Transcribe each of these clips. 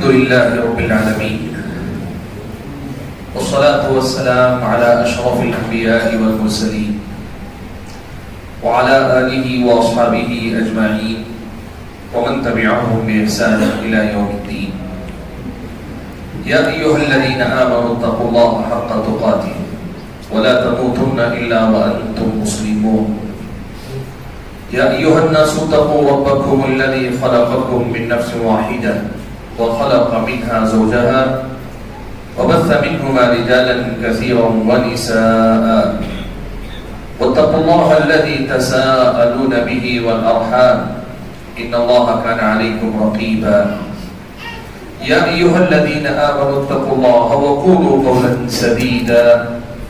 لله رب العالمين والصلاة والسلام على أشرف الأنبياء والمرسلين وعلى آله وأصحابه أجمعين ومن تبعهم بإحسان إلى يوم الدين. يا أيها الذين آمنوا اتقوا الله حق تقاته ولا تموتن إلا وأنتم مسلمون. يا أيها الناس اتقوا ربكم الذي خلقكم من نفس واحدة وخلق منها زوجها وبث منهما رجالا كثيرا ونساء واتقوا الله الذي تساءلون به والأرحام إن الله كان عليكم رقيبا. يا أيها الذين آمنوا اتقوا الله وقولوا قولا سديدا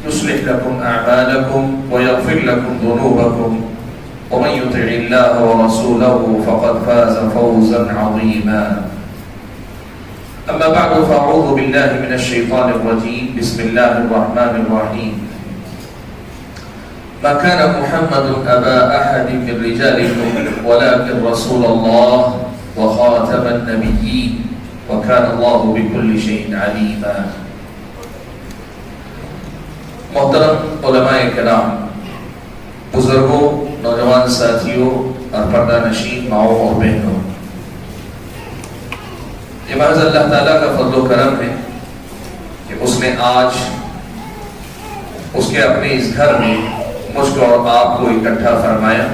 يصلح لكم أعمالكم ويغفر لكم ذنوبكم ومن يطع الله ورسوله فقد فاز فوزا عظيما. أما بعد فأعوذ بالله من الشيطان الرجيم. بسم الله الرحمن الرحيم. ما كان محمد أبا أحد من رجالكم ولكن رسول الله وخاتم النبيين وكان الله بكل شيء عليما. محترم علماء کرام، بزرگوں، نوجوان ساتھیوں اور پردہ نشین ماؤں اور بہنوں، یہ محض اللہ تعالیٰ کا فضل و کرم ہے کہ اس نے آج اس کے اپنے اس گھر میں مجھ کو اور آپ کو اکٹھا فرمایا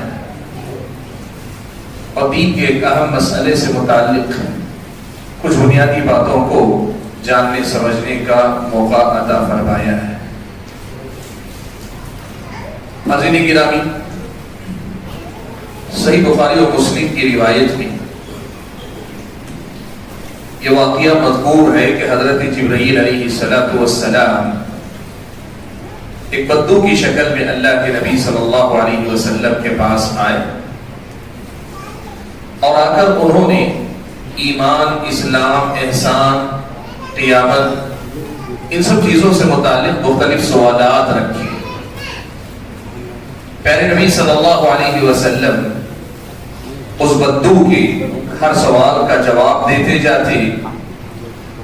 اور دین کے ایک اہم مسئلے سے متعلق کچھ بنیادی باتوں کو جاننے سمجھنے کا موقع عطا فرمایا ہے. حاضرین گرامی، صحیح بخاری و مسلم کی روایت میں یہ واقعہ مذکور ہے کہ حضرت جبرائیل علیہ السلام ایک بدو کی شکل میں اللہ کے نبی صلی اللہ علیہ وسلم کے پاس آئے اور آ کر انہوں نے ایمان، اسلام، احسان، قیامت، ان سب چیزوں سے متعلق مختلف سوالات رکھے. پیارے نبی صلی اللہ علیہ وسلم اس بدو کے ہر سوال کا جواب دیتے جاتے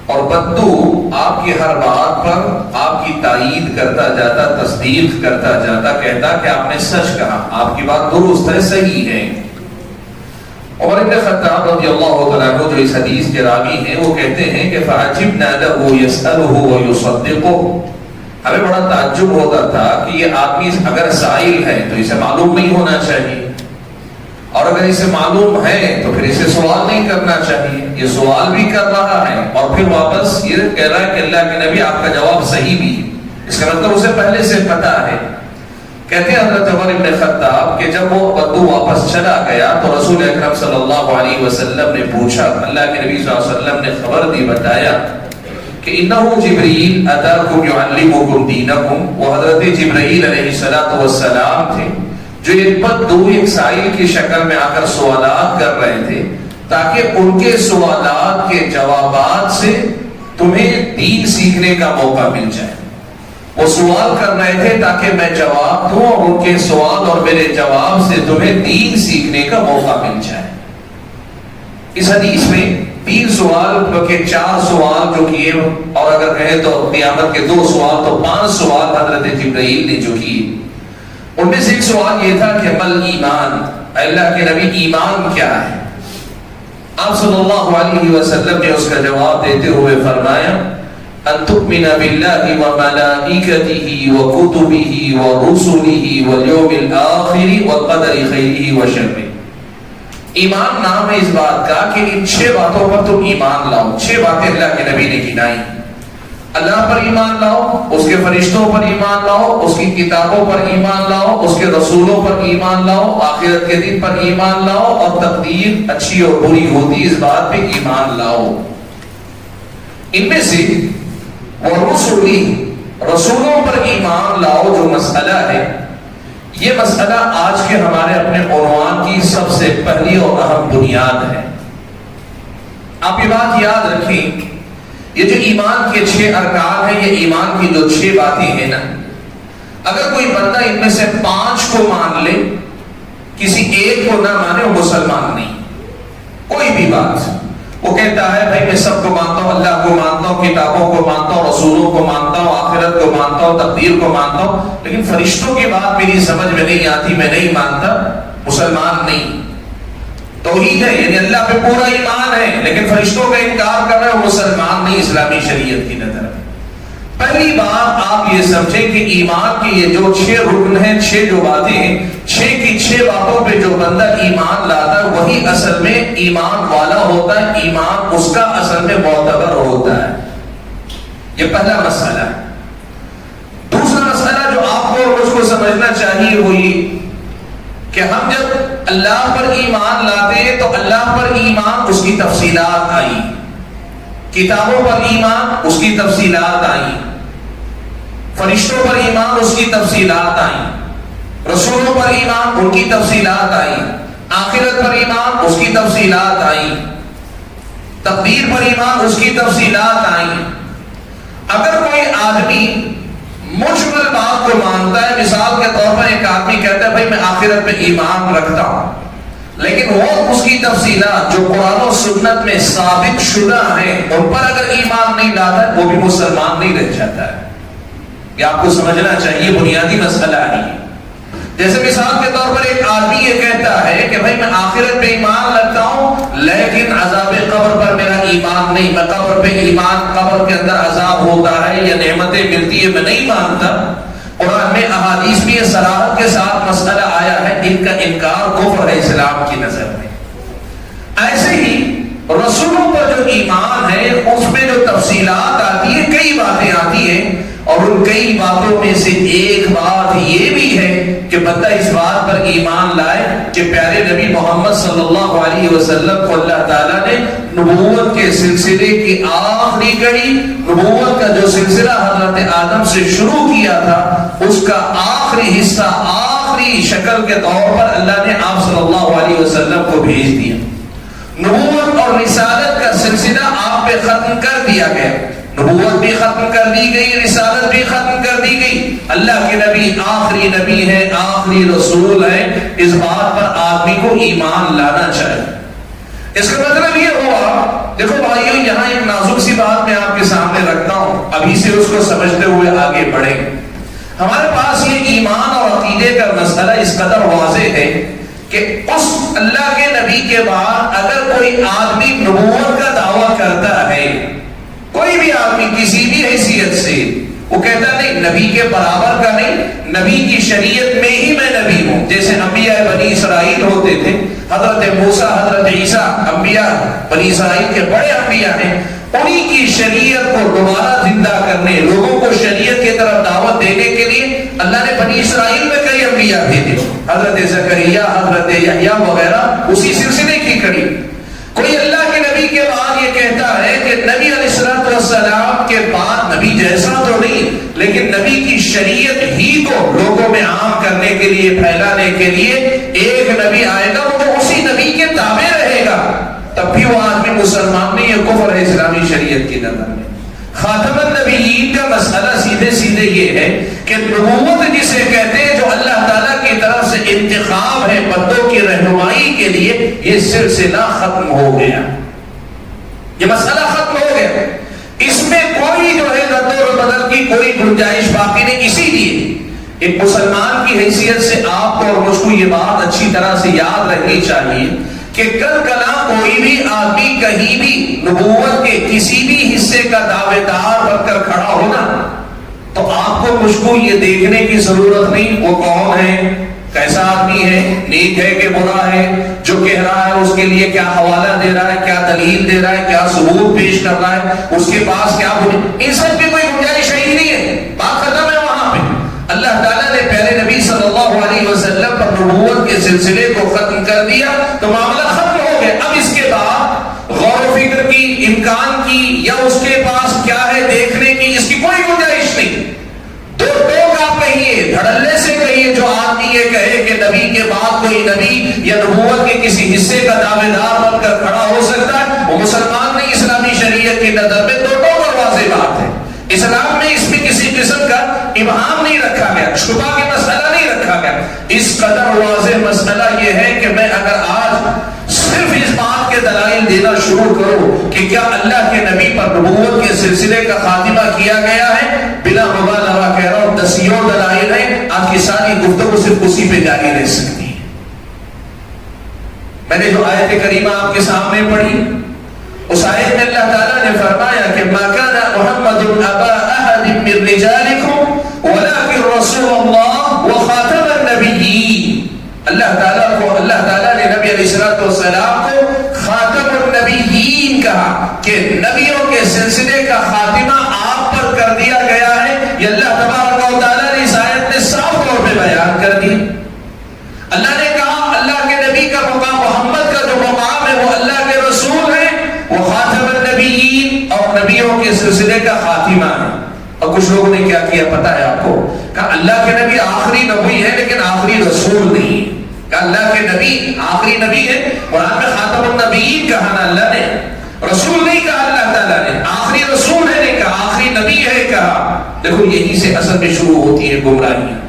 اور بدو آپ کی ہر بات پر آپ کی تائید کرتا جاتا، تصدیق کرتا جاتا، کہتا کہ آپ نے سچ کہا، آپ کی بات درست ہے، صحیح ہے. عمر بن خطاب رضی اللہ عنہ جو اس حدیث کے راوی ہیں وہ کہتے ہیں کہ فعجبنا له يسأله ويصدقه. ہمیں بڑا تعجب ہوتا تھا کہ یہ آدمی اگر سائل ہے تو اسے معلوم نہیں ہونا چاہیے، اور اگر اسے معلوم ہے تو پھر اسے سوال نہیں کرنا چاہیے. یہ سوال بھی کر رہا ہے اور پھر واپس یہ کہہ رہا ہے کہ اللہ کے نبی آپ کا جواب صحیح بھی ہے. اس کا مطلب اسے پہلے سے پتا ہے. کہتے ہیں حضرت عمر بن خطاب کہ جب وہ بدو واپس چلا گیا تو رسول اکرم صلی اللہ علیہ وسلم نے پوچھا، اللہ کے نبی صلی اللہ علیہ وسلم نے خبر دی، بتایا کہ انہو جبرائیل اتاکم یعلمکم دینکم. وہ حضرت جبرائیل علیہ السلام تھے جو ایک بدو، ایک سائل کی شکل میں آ کر سوالات کر رہے تھے تاکہ ان کے سوالات کے جوابات سے تمہیں دین سیکھنے کا موقع مل جائے. وہ سوال کر رہے تھے تاکہ میں جواب دوں اور ان کے سوال اور میرے جواب سے تمہیں دین سیکھنے کا موقع مل جائے. اس حدیث میں 3 سوال بلکہ 4 سوال جو کیے، اور اگر کہیں تو قیامت کے 2 سوال تو 5 سوال حضرت جبرائیل نے جو کیے. ان میں سے ایک سوال یہ تھا کہ مل ایمان، اللہ کے نبی ایمان کیا ہے؟ آپ صلی اللہ علیہ وسلم نے اس کا جواب دیتے ہوئے فرمایا ان تؤمن باللہ وملائکتہ وکتبہ ورسلہ والیوم الآخر والقدر خیرہ وشرہ. ایمان نام ہے اس بات کا کہ ان 6 باتوں پر تم ایمان لاؤ. 6 باتیں اللہ کے نبی نے گنائی. اللہ پر ایمان لاؤ، اس کے فرشتوں پر ایمان لاؤ، اس کی کتابوں پر ایمان لاؤ، اس کے رسولوں پر ایمان لاؤ، آخرت کے دن پر ایمان لاؤ، اور تقدیر اچھی اور بری ہوتی اس بات پہ ایمان لاؤ. ان میں سے رسولوں پر ایمان لاؤ جو مسئلہ ہے، یہ مسئلہ آج کے ہمارے اپنے عنوان کی سب سے پہلی اور اہم بنیاد ہے. آپ یہ بات یاد رکھیں، یہ جو ایمان کے 6 ارکان ہیں، یہ ایمان کی جو 6 باتیں ہیں نا، اگر کوئی بندہ ان میں سے 5 کو مان لے، کسی ایک کو نہ مانے، وہ مسلمان نہیں. کوئی بھی بات، وہ وہ کہتا ہے بھائی میں سب کو مانتا ہوں، اللہ کو مانتا ہوں، کتابوں کو مانتا ہوں، رسولوں کو مانتا ہوں، آخرت کو مانتا ہوں، تقدیر کو مانتا ہوں، لیکن فرشتوں کی بات میری سمجھ میں نہیں آتی، میں نہیں مانتا، مسلمان نہیں۔ توحید ہے یعنی اللہ پہ پورا ایمان ہے لیکن فرشتوں کا انکار کر رہے ہو، مسلمان نہیں اسلامی شریعت کی نظر میں۔ پہلی بات آپ یہ سمجھیں کہ ایمان کی یہ جو 6 رکن ہیں، 6 جو باتیں ہیں، 6 کی 6 باتوں پہ جو بندہ ایمان لاتا ہے وہی اصل میں ایمان والا ہوتا ہے، ایمان اس کا اصل میں معتبر ہوتا ہے۔ یہ پہلا مسئلہ ہے۔ دوسرا مسئلہ جو آپ کو اور مجھ کو سمجھنا چاہیے وہ یہ کہ ہم جب اللہ پر ایمان لاتے ہیں تو اللہ پر ایمان اس کی تفصیلات آئی، کتابوں پر ایمان اس کی تفصیلات آئی، فرشتوں پر ایمان اس کی تفصیلات آئی، رسولوں پر ایمان ان کی تفصیلات آئی، آخرت پر ایمان اس کی تفصیلات آئی، تقدیر پر ایمان اس کی تفصیلات آئی۔ اگر کوئی آدمی مجمل بات کو مانتا ہے، مثال کے طور پر ایک آدمی کہتا ہے بھائی میں آخرت پہ ایمان رکھتا ہوں، لیکن وہ اس کی تفصیلات جو قرآن و سنت میں ثابت شدہ ہیں ان پر اگر ایمان نہیں لاتا ہے وہ بھی مسلمان نہیں رہ جاتا ہے۔ یہ آپ کو سمجھنا چاہیے، بنیادی مسئلہ ہے۔ جیسے مثال کے طور پر ایک آدمی یہ کہتا ہے کہ بھائی میں آخرت پہ ایمان رکھتا ہوں لیکن عذاب قبر پر میرا ایمان نہیں، میں قبر پہ ایمان، قبر کے اندر عذاب ہوتا ہے یا نعمتیں ملتی ہے میں نہیں مانتا۔ قرآن میں احادیث میں یہ صراحت کے ساتھ مسئلہ آیا ہے، ان کا انکار کفر ہے اسلام کی نظر میں۔ ایسے ہی رسولوں پر جو ایمان ہے اس میں جو تفصیلات آتی ہے، کئی باتیں آتی ہیں، اور ان کئی باتوں میں سے ایک بات یہ بھی ہے کہ بندہ اس بات پر ایمان لائے کہ پیارے نبی محمد صلی اللہ علیہ وسلم کو اللہ تعالیٰ نے نبوت کے سلسلے کی آخری کڑی، نبوت کا جو سلسلہ حضرت آدم سے شروع کیا تھا اس کا آخری حصہ، آخری شکل کے طور پر اللہ نے آپ صلی اللہ علیہ وسلم کو بھیج دیا۔ نبوت اور رسالت کا سلسلہ آپ پہ ختم کر دیا گیا، نبوت بھی ختم کر دی گئی، رسالت بھی ختم کر دی گئی، اللہ کے نبی آخری نبی ہے، آخری رسول ہے، اس بات پر آدمی کو ایمان لانا چاہیے۔ اس کا مطلب یہ ہوا، دیکھو بھائیو یہاں ایک نازک سی بات میں آپ کے سامنے رکھتا ہوں، ابھی سے اس کو سمجھتے ہوئے آگے بڑھیں۔ ہمارے پاس یہ ایمان اور عقیدے کا مسئلہ اس قدر واضح ہے کہ اس اللہ کے نبی کے بعد اگر کوئی آدمی نبوت کا دعویٰ کرتا ہے، کوئی بھی آدمی کسی بھی حیثیت سے، وہ کہتا نہیں نبی کے برابر کا نہیں، نبی کی شریعت میں ہی میں نبی ہوں، جیسے انبیاء بنی اسرائیل ہوتے تھے، حضرت موسیٰ، حضرت عیسیٰ، انبیاء بنی اسرائیل کے بڑے انبیاء ہیں، انہی کی شریعت کو دوبارہ زندہ کرنے، لوگوں کو شریعت کی طرف دعوت دینے کے لیے اللہ نے بنی اسرائیل میں کئی انبیاء بھیجے، حضرت زکریا، حضرت یحییٰ وغیرہ، اسی سلسلے کی کڑی۔ کوئی اللہ کے نبی کے بعد یہ کہتا ہے کہ نبی علیہ السلام کے بعد نبی جیسا تو نہیں لیکن نبی کی شریعت ہی کو لوگوں میں عام کرنے کے لیے، پھیلانے کے لیے ایک نبی آئے گا، وہ اسی نبی کے تابع رہے گا، تب بھی وہ آدمی مسلمان نہیں، یہ کفر ہے اسلامی شریعت کی نظر میں۔ خاتم النبیین کا مسئلہ سیدھے سیدھے یہ ہے کہ نبوت جسے کہتے ہیں جو اللہ تعالیٰ کی طرف سے انتخاب ہے بندوں کی رہنمائی کے لیے، یہ سلسلہ ختم ہو گیا، یہ مسئلہ ختم ہو گیا، اس میں کوئی جو ہے رد و بدل کی کوئی گنجائش باقی نہیں۔ اسی لیے ایک مسلمان کی حیثیت سے آپ کو اور مجھ کو یہ بات اچھی طرح سے یاد رکھنی چاہیے کہ کل کلا کوئی بھی آدمی کہیں بھی نبوت کے کسی بھی حصے کا دعوے دار بن کر کھڑا ہونا تو آپ کو مجھ کو یہ دیکھنے کی ضرورت نہیں وہ کون ہے، کیسا آدمی ہے، نیک ہے کہ برا ہے، جو کہہ رہا ہے اس کے لیے کیا حوالہ دے رہا ہے، کیا دلیل دے رہا ہے، کیا ثبوت پیش کر رہا ہے، اس کے پاس کیا ان سب کی کوئی گنجائش ہی نہیں ہے، بات ختم ہے وہاں پہ۔ اللہ تعالیٰ نے پیارے نبی صلی اللہ علیہ وسلم پر نبوت کے سلسلے کو ختم کر دیا تو معاملہ ختم ہو گیا۔ اب اس کے بعد غور و فکر کی، امکان کی یا اس کے پاس کیا ہے دیکھنے کی، اس کی کوئی گنجائش نہیں۔ دو ٹوک آپ کہیے، دھڑلے سے کہیے، جو آدمی یہ کہے کہ نبی کے بعد کوئی نبی یا نبوت کے کسی حصے کا دعوے دار بن کر کھڑا ہو سکتا ہے، وہ مسلمان نہیں اسلامی شریعت کی نظر میں۔ دو ٹوک اور واضح بات ہے، اسلام میں اس میں کسی قسم کا ابہام نہیں رکھا گیا، شبہ کے مسئلہ نہیں رکھا گیا۔ اس قدر واضح مسئلہ یہ ہے کہ میں اگر آج صرف اس بات کے دلائل دینا شروع کرو کہ کیا اللہ کے نبی پر نبوت کے سلسلے کا خاتمہ کیا گیا ہے؟ بلا مبالغہ کہہ رہا ہوں، دسیوں دلائل ہیں، آج کی ساری گفتگو صرف اسی پہ جاری رہ سکتی ہے۔ میں نے جو آیت کریمہ آپ کے سامنے پڑھی، اس آیت میں اللہ تعالیٰ نے فرمایا کہ ما کان محمد ابا احد من رجالکم ولکن رسول اللہ وخاتم النبیین۔ اللہ تعالیٰ نے نبی علیہ السلام کو خاتم النبیین کہا کہ نبیوں کے سلسلے کا خاتمہ آپ پر کر دیا گیا ہے۔ یہ اللہ تبارک و تعالیٰ نے اس آیت میں صاف طور پہ بیان کر دی۔ اللہ نے کہا اللہ کے نبی کا مقام، محمد کا جو مقام ہے وہ اللہ کے رسول ہے، وہ خاتم النبیین اور نبیوں کے سلسلے کا خاتمہ ہے۔ اور کچھ لوگوں نے کیا کیا پتا ہے آپ کو؟ کہا اللہ کے نبی آخری نبی ہے لیکن آخری رسول نہیں۔ کہا اللہ کے نبی آخری نبی ہے، قرآن میں خاتم النبیین کہا نا اللہ نے، رسول نہیں کہا اللہ تعالیٰ نے، آخری رسول ہے نہیں کہا، آخری نبی ہے کہا۔ دیکھو یہی سے اصل میں شروع ہوتی ہے گمراہیاں۔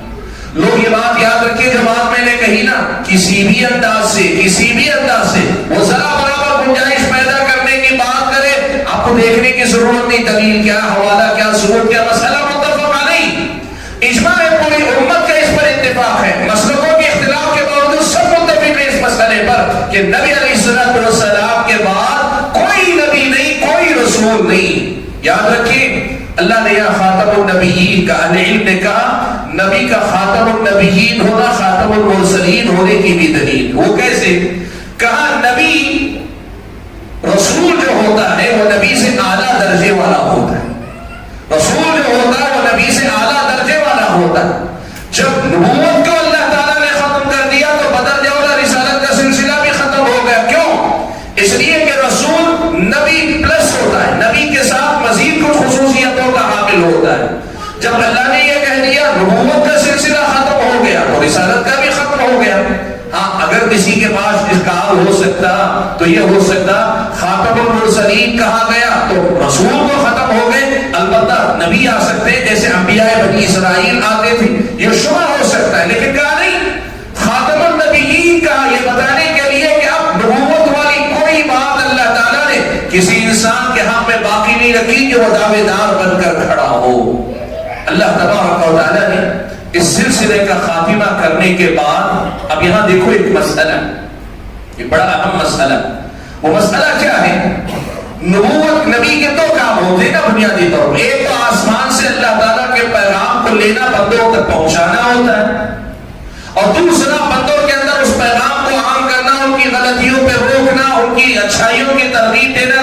لوگ یہ بات یاد رکھیں جو بات میں نے کہی نا، کسی بھی انداز سے وہ ذرا برابر گنجائش پیدا کرنے کی بات کرے، آپ کو دیکھنے کی ضرورت نہیں دلیل کیا، حوالہ کیا، ثبوت کیا، مسئلہ متفق علیہ، اجماع ہے، پوری امت کا اس پر اتفاق ہے، مسلکوں کے اختلاف کے باوجود سب متفق ہیں اس مسئلے پر کہ نبی علیہ السلام کے بعد کوئی نبی نہیں، کوئی رسول نہیں۔ یاد رکھیں اللہ نے یہاں خاتم النبیین کا، اہل علم نے کہا نبی کا خاتم النبیین ہونا خاتم المرسلین ہونے کی بھی دلیل۔ وہ کیسے؟ کہا نبی رسول جو ہوتا ہے وہ نبی سے اعلیٰ درجے والا ہوتا ہے، رسول جو ہوتا ہے وہ نبی سے اعلیٰ درجے والا ہوتا ہے۔ جب نبوت کو اللہ تعالیٰ نے ختم کر دیا تو بدرجہ والا رسالت کا سلسلہ بھی ختم ہو گیا۔ کیوں؟ اس لیے کہ رسول نبی پلس ہوتا ہے، نبی کے ساتھ مزید کچھ خصوصیتوں کا حامل ہوتا ہے۔ جب اللہ نے یہ کہہ دیا نبوت کا سلسلہ ختم ہو گیا تو رسالت کا بھی ختم ہو گیا۔ ہاں اگر کسی کے پاس اس کا ہو سکتا تو یہ ہو سکتا خاتم المرسلین کہا گیا تو رسول تو ختم ہو گئے، البتہ نبی آ سکتے جیسے انبیاء بنی اسرائیل آتے تھے، یہ شبہ ہو سکتا ہے، لیکن کہا نہیں خاتم النبیین کہا، یہ بتانے کے لیے کہ اب نبوت والی کوئی بات اللہ تعالیٰ نے کسی انسان کے ہاں میں باقی نہیں رکھی کہ وہ دعوے دار بن کر کھڑا ہو۔ اللہ تبارک و تعالیٰ نے اس سلسلے کا خاتمہ کرنے کے بعد اب یہاں دیکھو ایک مسئلہ، یہ بڑا اہم مسئلہ، وہ مسئلہ کیا ہے؟ نبوت نبی کے دو کام ہوتے ہیں نا بنیادی طور پر، ایک تو آسمان سے اللہ تعالیٰ کے پیغام کو لینا، بندوں تک پہنچانا ہوتا ہے، اور دوسرا بندوں کے اندر اس پیغام کو عام کرنا، ان کی غلطیوں پہ روکنا، ان کی اچھائیوں کی ترغیب دینا۔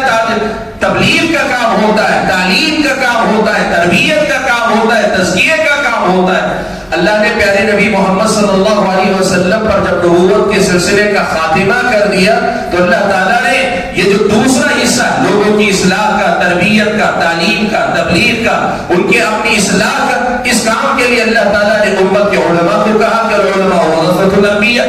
تبلیغ کا کام ہوتا ہے، تعلیم کا کام ہوتا ہے، تربیت کا کام ہوتا ہے، تزکیے کا کام ہوتا ہے۔ اللہ نے پیارے نبی محمد صلی اللہ علیہ وسلم پر جب نبوت کے سلسلے کا خاتمہ کر دیا تو اللہ تعالیٰ نے یہ جو دوسرا حصہ لوگوں کی اصلاح کا، تربیت کا، تعلیم کا، تبلیغ کا، ان کے اپنی اصلاح کا، اس کام کے لیے اللہ تعالیٰ نے امت کے علماء کو کہا کہ علماء ورثۃ الانبیاء،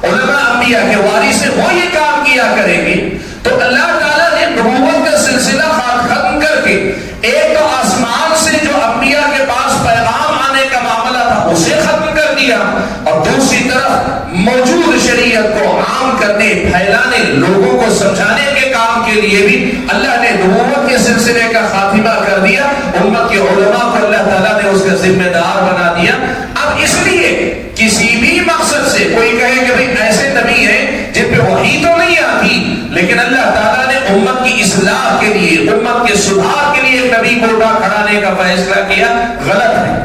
علماء انبیاء کے وارث ہیں، وہ یہ کام کیا کریں گے۔ تو اللہ تعالیٰ نے نبوت کا سلسلہ ختم کر کے ایک تو آسمان سے جو انبیاء کے پاس پیغام آنے کا معاملہ تھا اسے ختم کر دیا، اور دوسری طرف موجود شریعت کو عام کرنے، پھیلانے، لوگوں کو سمجھانے کے کام کے لیے بھی اللہ نے نبوت کے سلسلے کا خاتمہ کر دیا۔ امت کے علماء کو اللہ تعالیٰ نے اس کا ذمہ دار بنا دیا۔ اب اس لیے کسی بھی مقصد سے کوئی کہے کہ بھئی ایسے نبی ہیں جن پہ وحی تو نہیں آتی لیکن اللہ تعالیٰ نے امت کی اصلاح کے لیے، امت کے سدھار کے لیے ایک نبی کو اٹھا کھڑانے کا فیصلہ کیا، غلط ہے۔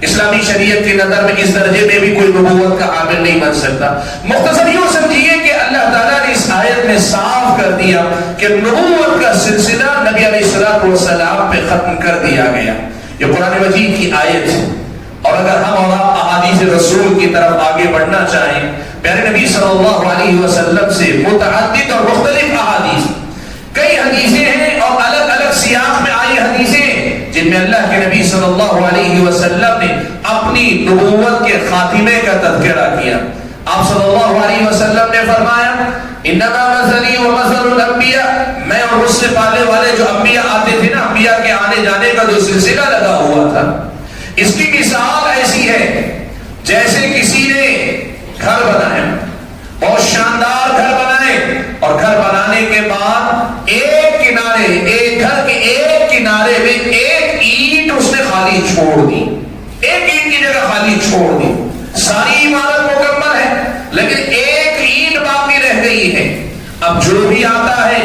اسلامی شریعت کی نظر میں اس درجے میں بھی کوئی نبوت کا عامل نہیں بن سکتا۔ مختصر یوں سمجھیے کہ اللہ تعالیٰ نے اس آیت میں صاف کر دیا کہ نبوت کا سلسلہ نبی علیہ السلام پہ ختم کر دیا گیا۔ یہ قرآن مجید کی آیت ہے، اور اگر ہم اور آپ احادیث رسول کی طرف آگے بڑھنا چاہیں، پیارے نبی صلی اللہ علیہ وسلم سے متعدد اور مختلف احادیث، کئی حدیثیں ہیں اور الگ الگ سیاق میں آئی حدیثیں جن میں اللہ کے نبی صلی اللہ علیہ وسلم نے اپنی نبوت کے خاتمے کا تذکرہ کیا۔ آپ صلی اللہ علیہ وسلم نے فرمایا انما مثلی ومثل الانبیاء، میں اور مجھ سے پہلے والے جو انبیاء آتے تھے نا، انبیاء کے آنے جانے کا جو سلسلہ لگا ہوا تھا، اس کی مثال ایسی ہے جیسے کسی نے گھر بنایا، بہت شاندار گھر بنائے، اور گھر بنانے کے بعد چھوڑ دی، ایک اینٹ کی جگہ خالی چھوڑ دی، ساری عمارت مکمل ہے لیکن ایک اینٹ باقی رہ گئی ہے. اب جو بھی آتا ہے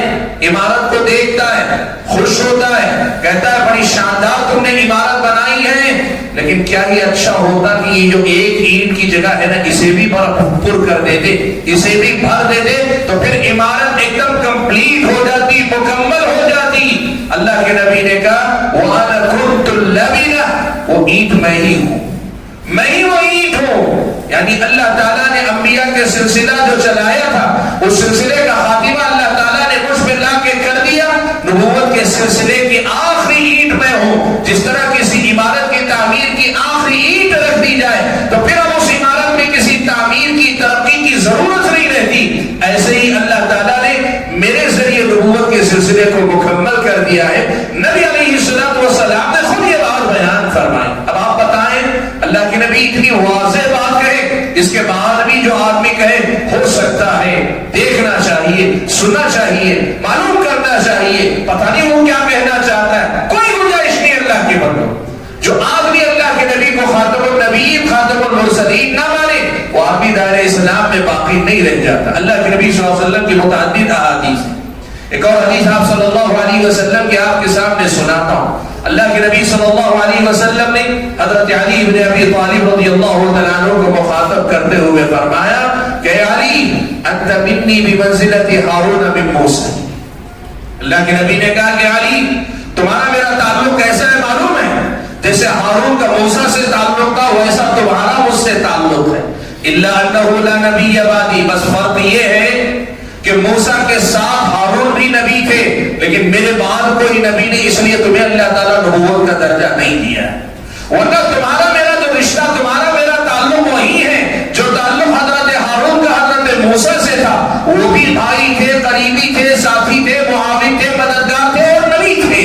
عمارت کو دیکھتا ہے، خوش ہوتا ہے، کہتا ہے بڑی شاندار تم نے عمارت بنائی ہے، لیکن کیا یہ اچھا ہوتا کہ یہ جو ایک اینٹ کی جگہ ہے نا اسے بھی پر کر دیتے، اسے بھی بھر دیتے تو پھر عمارت ایک دم کمپلیٹ ہو جاتی، مکمل ہو جاتی. اللہ کے نبی نے کہا وَأَنَا كُنْتُ اللَّبِنَةُ، وہ اینٹ میں ہی ہوں، میں ہی وہ اینٹ ہوں. یعنی اللہ تعالیٰ نے انبیاء کے سلسلہ جو چلایا تھا اس سلسلے کا خاتمہ اللہ تعالیٰ نے مجھ پہ لا کے کر دیا. نبوت کے سلسلے کی آخری اینٹ میں ہوں. جس طرح کسی عمارت کی تعمیر کی آخری اینٹ رکھ دی جائے تو پھر اب اس عمارت میں کسی تعمیر کی ترقی کی ضرورت نہیں رہتی، ایسے ہی اللہ تعالیٰ نے میرے ذریعے نبوت کے سلسلے کو مکمل کر دیا ہے. نبی علیہ السلام نے خود یہ بات بیان فرمائی. اب آپ بتائیں اللہ کے نبی اتنی واضح بات کہے، اس کے بعد بھی جو آدمی کہے ہو سکتا ہے، دیکھنا چاہیے، سننا چاہیے، معلوم کرنا چاہیے، پتہ نہیں وہ کیا کہنا چاہتا ہے. کوئی گنجائش نہیں اللہ کے بندوں. جو آدمی اللہ کے نبی کو خاتم النبیین خاتم المرسلین نہ مانے وہ آدمی دائرہ اسلام میں باقی نہیں رہ جاتا. اللہ کے نبی صلی اللہ علیہ وسلم کی متعدد احادیث. ایک اور حدیث آپ صلی اللہ علیہ وسلم کی آپ کے سامنے سناتا ہوں. اللہ کے نبی صلی اللہ علیہ وسلم نے حضرت علی بن ابی طالب رضی اللہ تعالیٰ عنہ کو مخاطب کرتے ہوئے فرمایا کہ علی انت منی بمنزلت ہارون من موسیٰ. اللہ کے نبی نے کہا کہ علی تمہارا میرا تعلق کیسا ہے معلوم ہے؟ جیسے ہارون کا موسیٰ سے تعلق تھا ویسا تمہارا مجھ سے تعلق ہے. الا انہ لا نبی بعدی، بس فرق یہ ہے کہ موسیٰ کے ساتھ ہارون بھی نبی تھے لیکن میرے بعد کوئی نبی نہیں، اس لیے تمہیں اللہ تعالیٰ نبوت کا درجہ نہیں دیا. ورنہ تمہارا میرا جو رشتہ، تمہارا میرا تعلق وہی ہے جو تعلق حضرت ہارون کا حضرت موسیٰ سے تھا. وہ بھی بھائی تھے، قریبی تھے، ساتھی تھے، معاون تھے، مددگار تھے اور نبی تھے.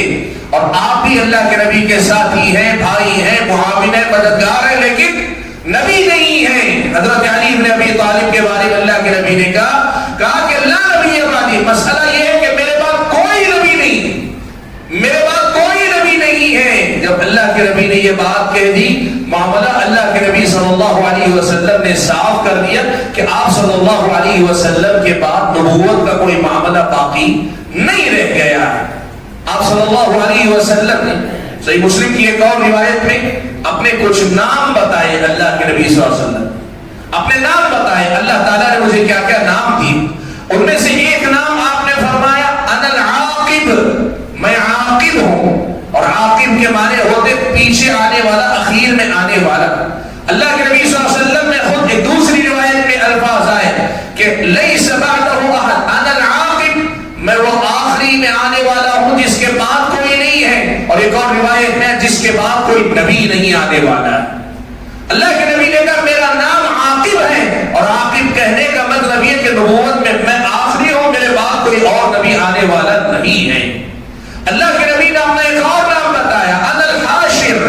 اور آپ بھی اللہ کے نبی کے ساتھی ہیں، بھائی ہیں، معاون ہیں، مددگار ہیں، لیکن نبی نہیں ہیں. حضرت علی بن ابی طالب کے بارے میں اللہ کے نبی نے کہا کہ لا نبی بعدی، مسئلہ یہ ہے کہ میرے بعد کوئی نبی نہیں، میرے بعد کوئی نبی نہیں ہے. جب اللہ کے نبی نے یہ بات کہہ دی معاملہ اللہ کے نبی صلی اللہ علیہ وسلم نے صاف کر دیا کہ آپ صلی اللہ علیہ وسلم کے بعد نبوت کا کوئی معاملہ باقی نہیں رہ گیا ہے. آپ صلی اللہ علیہ وسلم نے صحیح مسلم کی ایک اور روایت میں اپنے کچھ نام بتائے. اللہ کے نبی صلی اللہ علیہ وسلم اپنے نام بتائے، اللہ تعالیٰ نے مجھے کیا کیا نام دی. ان میں سے ایک نام آپ نے فرمایا انا العاقب، میں عاقب ہوں. اور عاقب کے معنی ہوتے پیچھے آنے والا، اخیر میں آنے والا. اللہ کے نبی صلی اللہ علیہ وسلم میں خود ایک دوسری روایت میں الفاظ آئے کہ لیس بعدہ احد، انا العاقب، میں وہ آخری میں آنے والا ہوں جس کے بعد کوئی نہیں ہے. اور ایک اور روایت میں جس کے بعد کوئی نبی نہیں آنے والا. اللہ کے نبی نے کہا میرا نام عاقب ہے، اور عاقب کہنے کا مطلب یہ کہ نبوت میں آخری ہوں، میرے بعد کوئی اور نبی آنے والا نہیں ہے. اللہ کے نبی نے اپنا ایک اور نام بتایا انا الحاشر،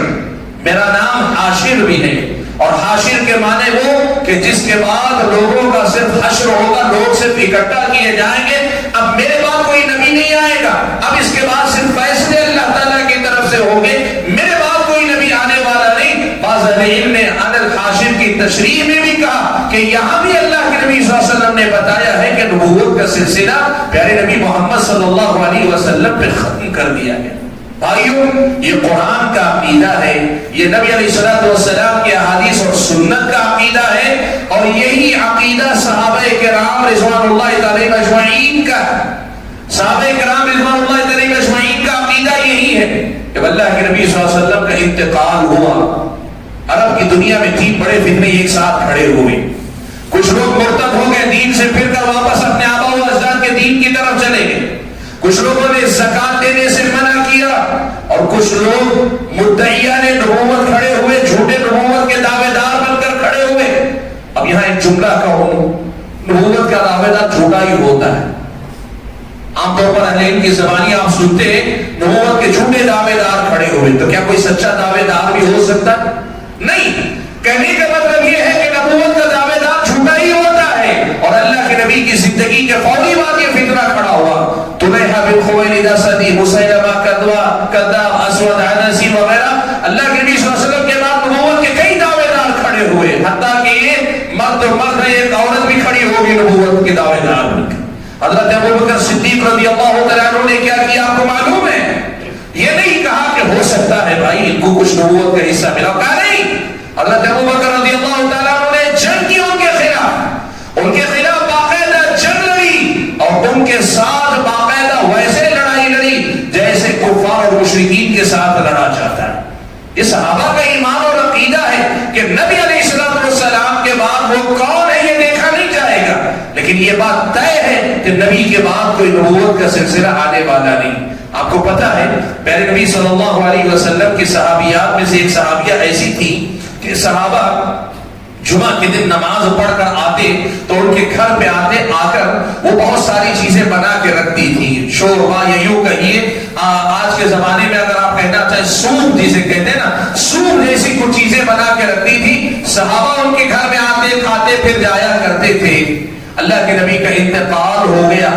میرا نام حاشر بھی ہے. اور حاشر کے معنی وہ کہ جس کے بعد لوگوں کا صرف حشر ہوگا، لوگ صرف اکٹھا کیے جائیں گے. اب میرے بعد کوئی نبی نہیں آئے گا، اب اس کے بعد صرف فیصلے اللہ تعالیٰ کی طرف سے ہوں گے، میرے بعد کوئی نبی آنے والا نہیں. بعض اہل علم نے انا الحاشر کی تشریح میں بھی کہا کہ یہاں بھی اللہ کے نبی صلی اللہ علیہ وسلم نے بتایا ہے کہ نبوت کا سلسلہ پیارے نبی محمد صلی اللہ علیہ وسلم پہ ختم کر دیا گیا. بھائیوں یہ قرآن کا عقیدہ ہے، یہ نبی علیہ السلام کی احادیث اور سنت کا عقیدہ ہے. اور یہی عقیدہ صحابہ کرام رضوان اللہ تعالی اجمعین کا، صحابہ کرام رضوان اللہ تعالی اجمعین کا عقیدہ یہی ہے. جب اللہ کے نبی صلی اللہ علیہ وسلم کا انتقال ہوا، عرب کی دنیا میں تین بڑے فتنے ایک ساتھ کھڑے ہوئے. کچھ لوگ مرتد ہو گئے، دین سے پھر کر واپس اپنے آبا و اجداد کے دین کی طرف چلے گئے. کچھ لوگوں نے زکات دینے سے منع کیا، اور کچھ لوگ مدعیان نبوت کھڑے ہوئے، جھوٹے نبوت کے دعوے دار بن کر کھڑے ہوئے. اب یہاں ایک جملہ کہوں، نبوت کا دعوے دار جھوٹا ہی ہوتا ہے. عام طور پر اہل علم کی زبانی آپ سنتے ہیں نبوت کے جھوٹے دعوے دار کھڑے ہوئے، تو کیا کوئی سچا دعوے دار بھی ہو سکتا ہے؟ نہیں. کہنے کا مطلب یہ ہے کہ نبوت کا دعوے دار جھوٹا ہی ہوتا ہے. اور اللہ کے نبی کی زندگی کے فوری بعد یہ فتنہ کھڑا ہوا. طلحہ بن خویلد اسدی، مسیلمہ کذاب، اسود عنسی وغیرہ. اللہ کے نبی صلی اللہ مرد تو مرد ہے، ایک عورت بھی کھڑی ہوگی نبوت کے دعوے دار بن کر۔ حضرت ابوبکر صدیق رضی اللہ تعالیٰ عنہ نے کیا کیا آپ کو معلوم ہے؟ یہ نہیں کہا کہ ہو سکتا ہے بھائی ان کو کچھ نبوت کا حصہ ملا، کہا نہیں۔ حضرت ابوبکر رضی اللہ تعالیٰ عنہ نے جنگ کی ان کے خلاف باقاعدہ جنگ لڑی، اور ان کے ساتھ باقاعدہ ویسے لڑائی لڑی جیسے کفار اور مشرکین کے ساتھ لڑا جاتا ہے۔ یہ صحابہ کا ایمان اور عقیدہ ہے کہ نبی علیہ السلام کے بعد وہ کون ہے یہ دیکھا نہیں جائے گا، لیکن یہ بات طے ہے کہ نبی کے بعد کوئی نبوت کا سلسلہ آنے والا نہیں۔ آپ کو پتا ہے پیارے نبی صلی اللہ علیہ وسلم کی صحابیات میں سے ایک صحابیہ ایسی تھی کہ صحابہ جمعہ کے دن نماز پڑھ کر آتے تو ان کے گھر پہ آتے، آ کر وہ بہت ساری چیزیں بنا کے رکھتی تھی، شوربا یا یوں کہیے آج کے زمانے میں اگر آپ کہنا چاہیں سوپ جسے کہتے ہیں نا، سوپ جیسی کچھ چیزیں بنا کے رکھتی تھی۔ صحابہ ان کے گھر میں آتے کھاتے پھر جایا کرتے تھے۔ اللہ کے نبی کا انتقال ہو گیا،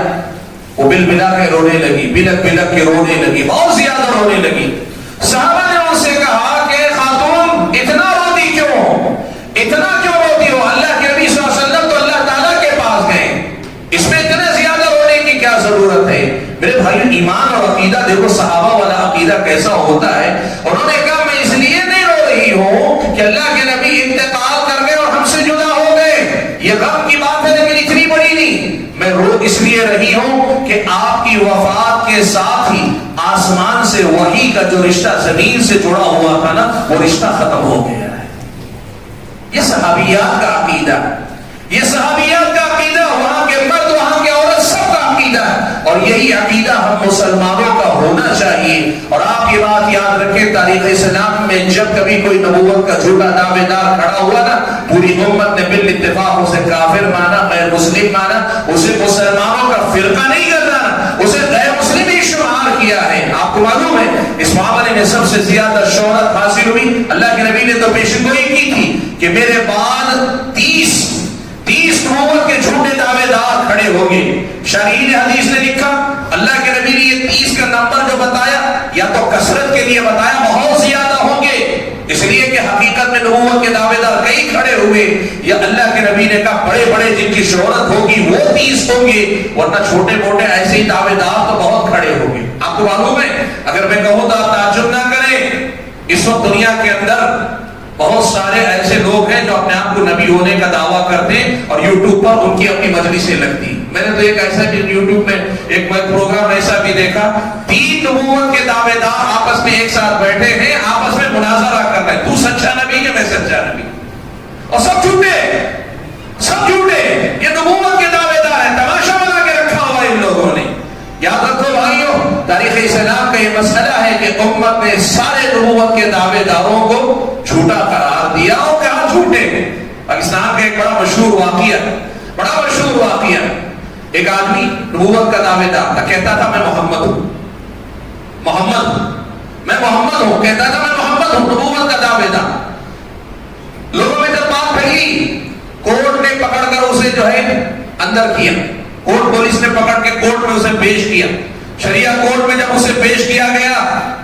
وہ بل بلا کے رونے لگی، بلک بلک کے رونے لگی، بہت زیادہ رونے لگی۔ صحابہ نے ان سے کہا کہ خاتون اتنا روتی کیوں، اتنا کیوں روتی ہو؟ اللہ کے نبی صلی اللہ علیہ وسلم تو اللہ تعالیٰ کے پاس گئے، اس میں اتنے زیادہ رونے کی کیا ضرورت ہے؟ میرے بھائی ایمان اور عقیدہ دیکھو صحابہ والا عقیدہ کیسا ہوتا ہے۔ انہوں نے کہا میں اس لیے نہیں رو رہی ہوں کہ اللہ کے نبی انتقال کر گئے اور ہم سے جدا ہو گئے، یہ غم کی بات ہے لیکن اتنی بڑی نہیں، میں رو اس لیے رہی ہوں کہ آپ کی وفات کے ساتھ ہی آسمان سے وحی کا جو رشتہ زمین سے جڑا ہوا تھا نا، وہ رشتہ ختم ہو گیا ہے۔ یہ صحابیات کا عقیدہ، یہ صحابیات کا عقیدہ، وہاں کے مرد وہاں کے عورت سب کا عقیدہ ہے، اور یہی عقیدہ ہم مسلمانوں کا ہونا چاہیے۔ اور آپ یہ بات یاد رکھیں تاریخ اسلام میں جب کبھی کوئی نبوت کا جھوٹا دعوے دار کھڑا ہوا نا، پوری امت نے بالاتفاق اسے کافر مانا، غیر مسلم مانا، اسے مسلمانوں کا فرقہ نہیں گردانا، اسے غیر مسلم ہی شمار کیا ہے۔ آپ کو معلوم ہے اس معاملے میں سب سے زیادہ شہرت حاصل ہوئی، اللہ کے نبی نے تو پیشن گوئی کی تھی کہ میرے بعد 30 نبوت کے جھوٹے دعوے دار کھڑے ہوں گے۔ شارحین حدیث نے لکھا اللہ کے نبی نے یہ 30 کا نمبر جو بتایا یا تو کثرت کے لیے بتایا، بہت زیادہ ہوں گے، اس لیے کہ حقیقت میں نبوت کے دعوے دار کئی کھڑے ہوئے، یا اللہ کے نبی نے کہا بڑے بڑے جن کی شہرت ہوگی وہ 30 ہوں گے، ورنہ چھوٹے موٹے ایسے ہی دعوے دار تو بہت کھڑے ہوں گے۔ آپ کو معلوم ہے اگر میں کہوں تو آپ تعجب نہ کریں، اس وقت دنیا کے اندر بہت سارے ایسے لوگ ہیں جو اپنے آپ کو نبی ہونے کا دعویٰ کرتے ہیں اور یوٹیوب پر ان کی اپنی مجلسیں لگتی۔ میں نے تو ایک ایسا بھی یوٹیوب میں ایک پروگرام ایسا بھی دیکھا، 3 نبوت کے دعوے دار آپس میں ایک ساتھ بیٹھے ہیں، آپس میں مناظرہ کر رہے ہیں، تو سچا نبی ہے میں سچا نبی، اور سب جھوٹے، سب جھوٹے، یہ نبوت کے دعوے دار ہیں، تماشا بنا کے رکھا ہوا ان لوگوں نے۔ یاد رکھو بھائیو تاریخ اسلام کا یہ مسئلہ ہے کہ امت نے سارے نبوت کے دعوے داروں کو جھوٹا قرار دیا اور کہا جھوٹے ہیں۔ پاکستان کا ایک بڑا مشہور واقعہ، ایک آدمی نبوت کا دعوے دار تھا، کہتا تھا میں محمد ہوں، کہتا تھا میں محمد ہوں، نبوت کا دعوے دار۔ لوگوں میں جب بات پھیلی، کورٹ نے پکڑ کر اسے جو ہے اندر کیا، کورٹ پولیس نے پکڑ کے کورٹ میں اسے پیش کیا، شریعہ کورٹ میں جب اسے پیش کیا گیا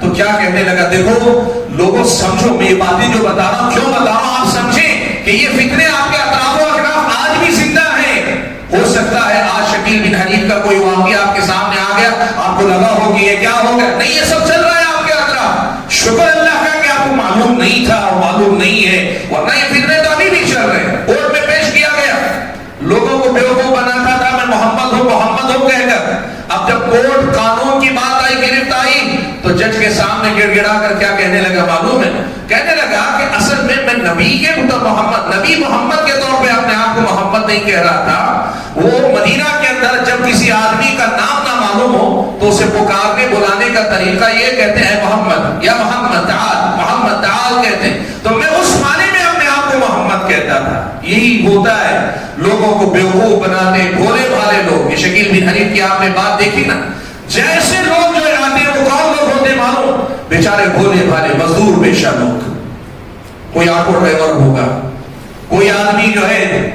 تو کیا کہنے لگا، دیکھو لوگوں سمجھو میں یہ باتیں جو بتا رہا ہوں کیوں بتا رہا ہوں، آپ سمجھیں کہ یہ فتنے آپ کے اطراف و اکناف آج بھی زندہ ہیں۔ ہو سکتا ہے آج شکیل بن حنیف کا کوئی واقعہ آپ کے سامنے آ گیا، آپ کو لگا ہو کہ یہ کیا ہو گیا، نہیں، یہ سب چل رہا ہے آپ کے اطراف، شکر اللہ کا کہ آپ کو معلوم نہیں تھا اور معلوم نہیں ہے، ورنہ یہ فتنے تو ابھی بھی چل رہے ہیں۔ کورٹ میں پیش کیا گیا، لوگوں کو بیوقوف بناتا تھا میں محمد ہوں کہہ کر، اب جب کورٹ قانون کی بات آئی، گرفت آئی، تو جج کے سامنے گڑ گڑا کر کیا کہنے لگا معلوم ہے، کہنے لگا کہ اصل میں نبی کے محمد کے طور پہ اپنے آپ کو محمد نہیں کہہ رہا تھا، وہ مدینہ کے اندر جب کسی آدمی کا نام نہ معلوم ہو تو اسے پکارنے بلانے کا طریقہ یہ کہتے ہیں محمد یا محمد تعال کہتے ہیں، تو میں اس معنی میں اپنے آپ کو محمد کہتا تھا۔ یہی ہوتا ہے، لوگوں کو بیوقوف بناتے بھولے بھالے لوگ۔ یہ شکیل بن حنیف کی آپ نے بات دیکھی نا، جیسے لوگ جو آتے ہیں وہ کون لوگ ہوتے معلوم، بیچارے بھولے بھالے مزدور پیشہ لوگ، کوئی آٹو ڈرائیور ہوگا، کوئی آدمی جو ہے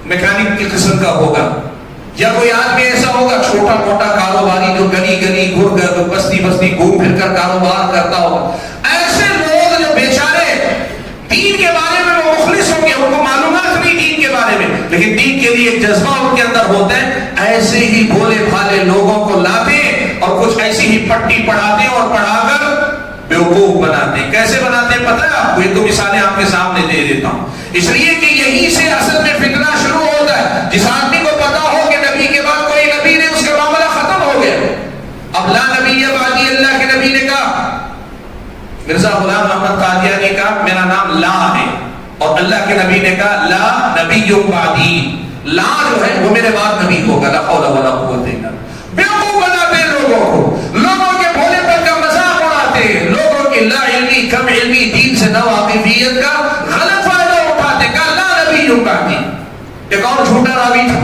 میکینک کی قسم کا ہوگا، یا کوئی آدمی ایسا ہوگا چھوٹا موٹا کاروباری جو گلی گلی بستی بستی گھوم پھر کر کاروبار کرتا ہوگا۔ ایسے لوگ جو بیچارے دین کے بارے میں وہ مخلص ہوں گے، ان کو معلومات نہیں دی لیکن دین کے لیے ایک جذبہ ان کے اندر ہوتا ہے. ایسے ہی بھولے بھالے لوگوں کو لاتے اور کچھ ایسی ہی پٹی پڑھاتے اور پڑھا کر بیوقوف بناتے. کیسے بناتے ہیں پتہ ہے آپ کو؟ ایک دو مثالیں آپ کے سامنے دے دیتا ہوں. اس لیے کہ یہیں سے اصل میں فتنہ شروع ہوتا ہے. جس آدمی کو پتا ہو کہ نبی کے بعد کوئی نبی نہیں، اس کا معاملہ ختم ہو گیا. اب لا نبی بعدی، اللہ کے نبی نے کہا، مرزا غلام احمد قادیانی کا میرا نام لا ہے، اور اللہ کے نبی نے کہا لا نبی بعدی، لا جو ہے وہ میرے بعد نبی ہوگا. لا حول ولا قوت الا باللہ. بیوقوف بناتے ہیں لوگوں کو، لوگوں کے بھولے پن کا مذاق اڑاتے ہیں، لوگوں کی لا علمی، کم علمی، دین سے ناواقفیت کا غلط فائدہ اٹھاتے. کہا لا نبی بعدی. ایک اور جھوٹا راوی تھا،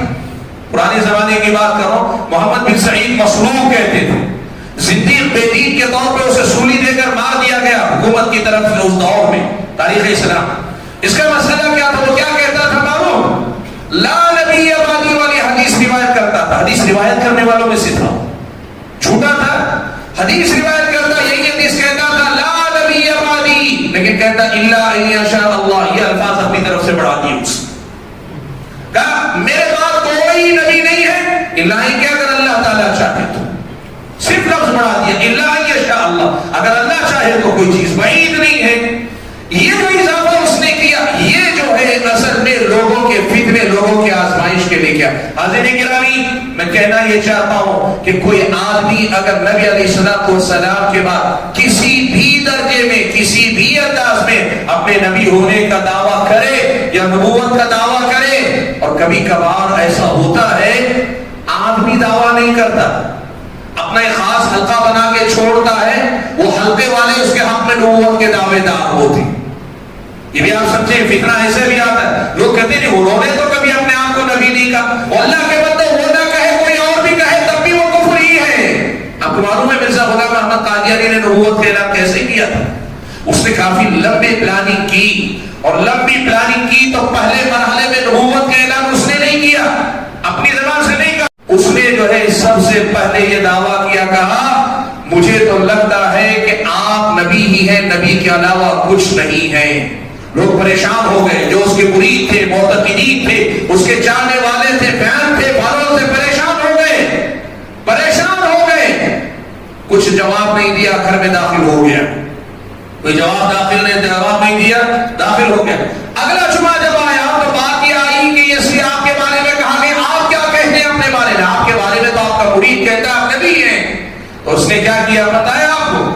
پرانے زمانے کی بات کرو، محمد بن سعید مصلوب کہتے تھے. زندیق بے دین کے طور پہ اسے سولی دے کر مار دیا گیا حکومت کی طرف سے اس دور میں تاریخ اسلام. اس کا مسئلہ کیا تھا؟ وہ کیا کہتا تھا معلوم؟ لا نبی بعدی والی حدیث روایت کرتا تھا. حدیث روایت کرنے والوں میں سے تھا، جھوٹا تھا. حدیث روایت کرتا، یہی حدیث کہتا تھا لا نبی بعدی، لیکن کہتا الا ان یشاء اللہ. یہ الفاظ اپنی طرف سے بڑھا دیے اس. کہا میرے بعد کوئی نبی نہیں ہے الا ہی کہ اگر اللہ تعالیٰ چاہے تو. صرف لفظ بڑھا دیا الا ان یشاء اللہ، اگر اللہ چاہے تو کوئی چیز بعید نہیں ہے. یہ جو اضافہ اس نے کیا، یہ جو ہے اصل میں لوگوں کے فتنے، لوگوں کے آزمائش کے لیے کیا. حاضرین گرامی، میں کہنا یہ چاہتا ہوں کہ کوئی آدمی اگر نبی علیہ الصلوۃ والسلام کے بعد کسی بھی درجے میں، کسی بھی انداز میں اپنے نبی ہونے کا دعویٰ کرے یا نبوت کا دعویٰ کرے، اور کبھی کبھار ایسا ہوتا ہے آدمی دعویٰ نہیں کرتا، اپنا ایک خاص حلقہ بنا کے چھوڑتا ہے، وہ حلقے والے اس کے حق میں نبوت کے دعوے دار ہوتے. یہ بھی آپ سمجھیں، فتنہ ایسے بھی آتا ہے. لوگ کہتے ہیں انہوں نے تو کبھی اپنے آپ کو نبی نہیں کہا، اور اللہ کے بندے وہ نہ کہے کوئی اور بھی کہے تب بھی وہ کفر ہی ہے. آپ کو معلوم ہے مرزا غلام احمد قادیانی نے نبوت کا اعلان کیسے کیا تھا؟ اس نے کافی لمبی پلاننگ کی، اور لمبی پلاننگ کی تو پہلے مرحلے میں نبوت کا اعلان اس نے نہیں کیا، اپنی زبان سے نہیں کہا. اس نے جو ہے سب سے پہلے یہ دعویٰ کیا، کہا مجھے تو لگتا ہے کہ آپ نبی ہی ہیں، نبی کے علاوہ کچھ نہیں ہے. لوگ پریشان ہو گئے، جو اس کے مرید تھے، معتقدین تھے، اس کے چاہنے والے تھے، فین تھے، والوں سے پریشان ہو گئے، پریشان ہو گئے. کچھ جواب نہیں دیا، گھر میں داخل ہو گیا. کوئی جواب نہیں دیا، داخل ہو گیا. اگلا جمعہ جب آیا تو بات یہ آئی کہ یہ آپ کے بارے میں کہا گیا، آپ کیا کہتے ہیں اپنے بارے میں؟ آپ کے بارے میں تو آپ کا مرید کہتا ہے آپ نبی ہیں. تو اس نے کیا کیا بتایا آپ کو؟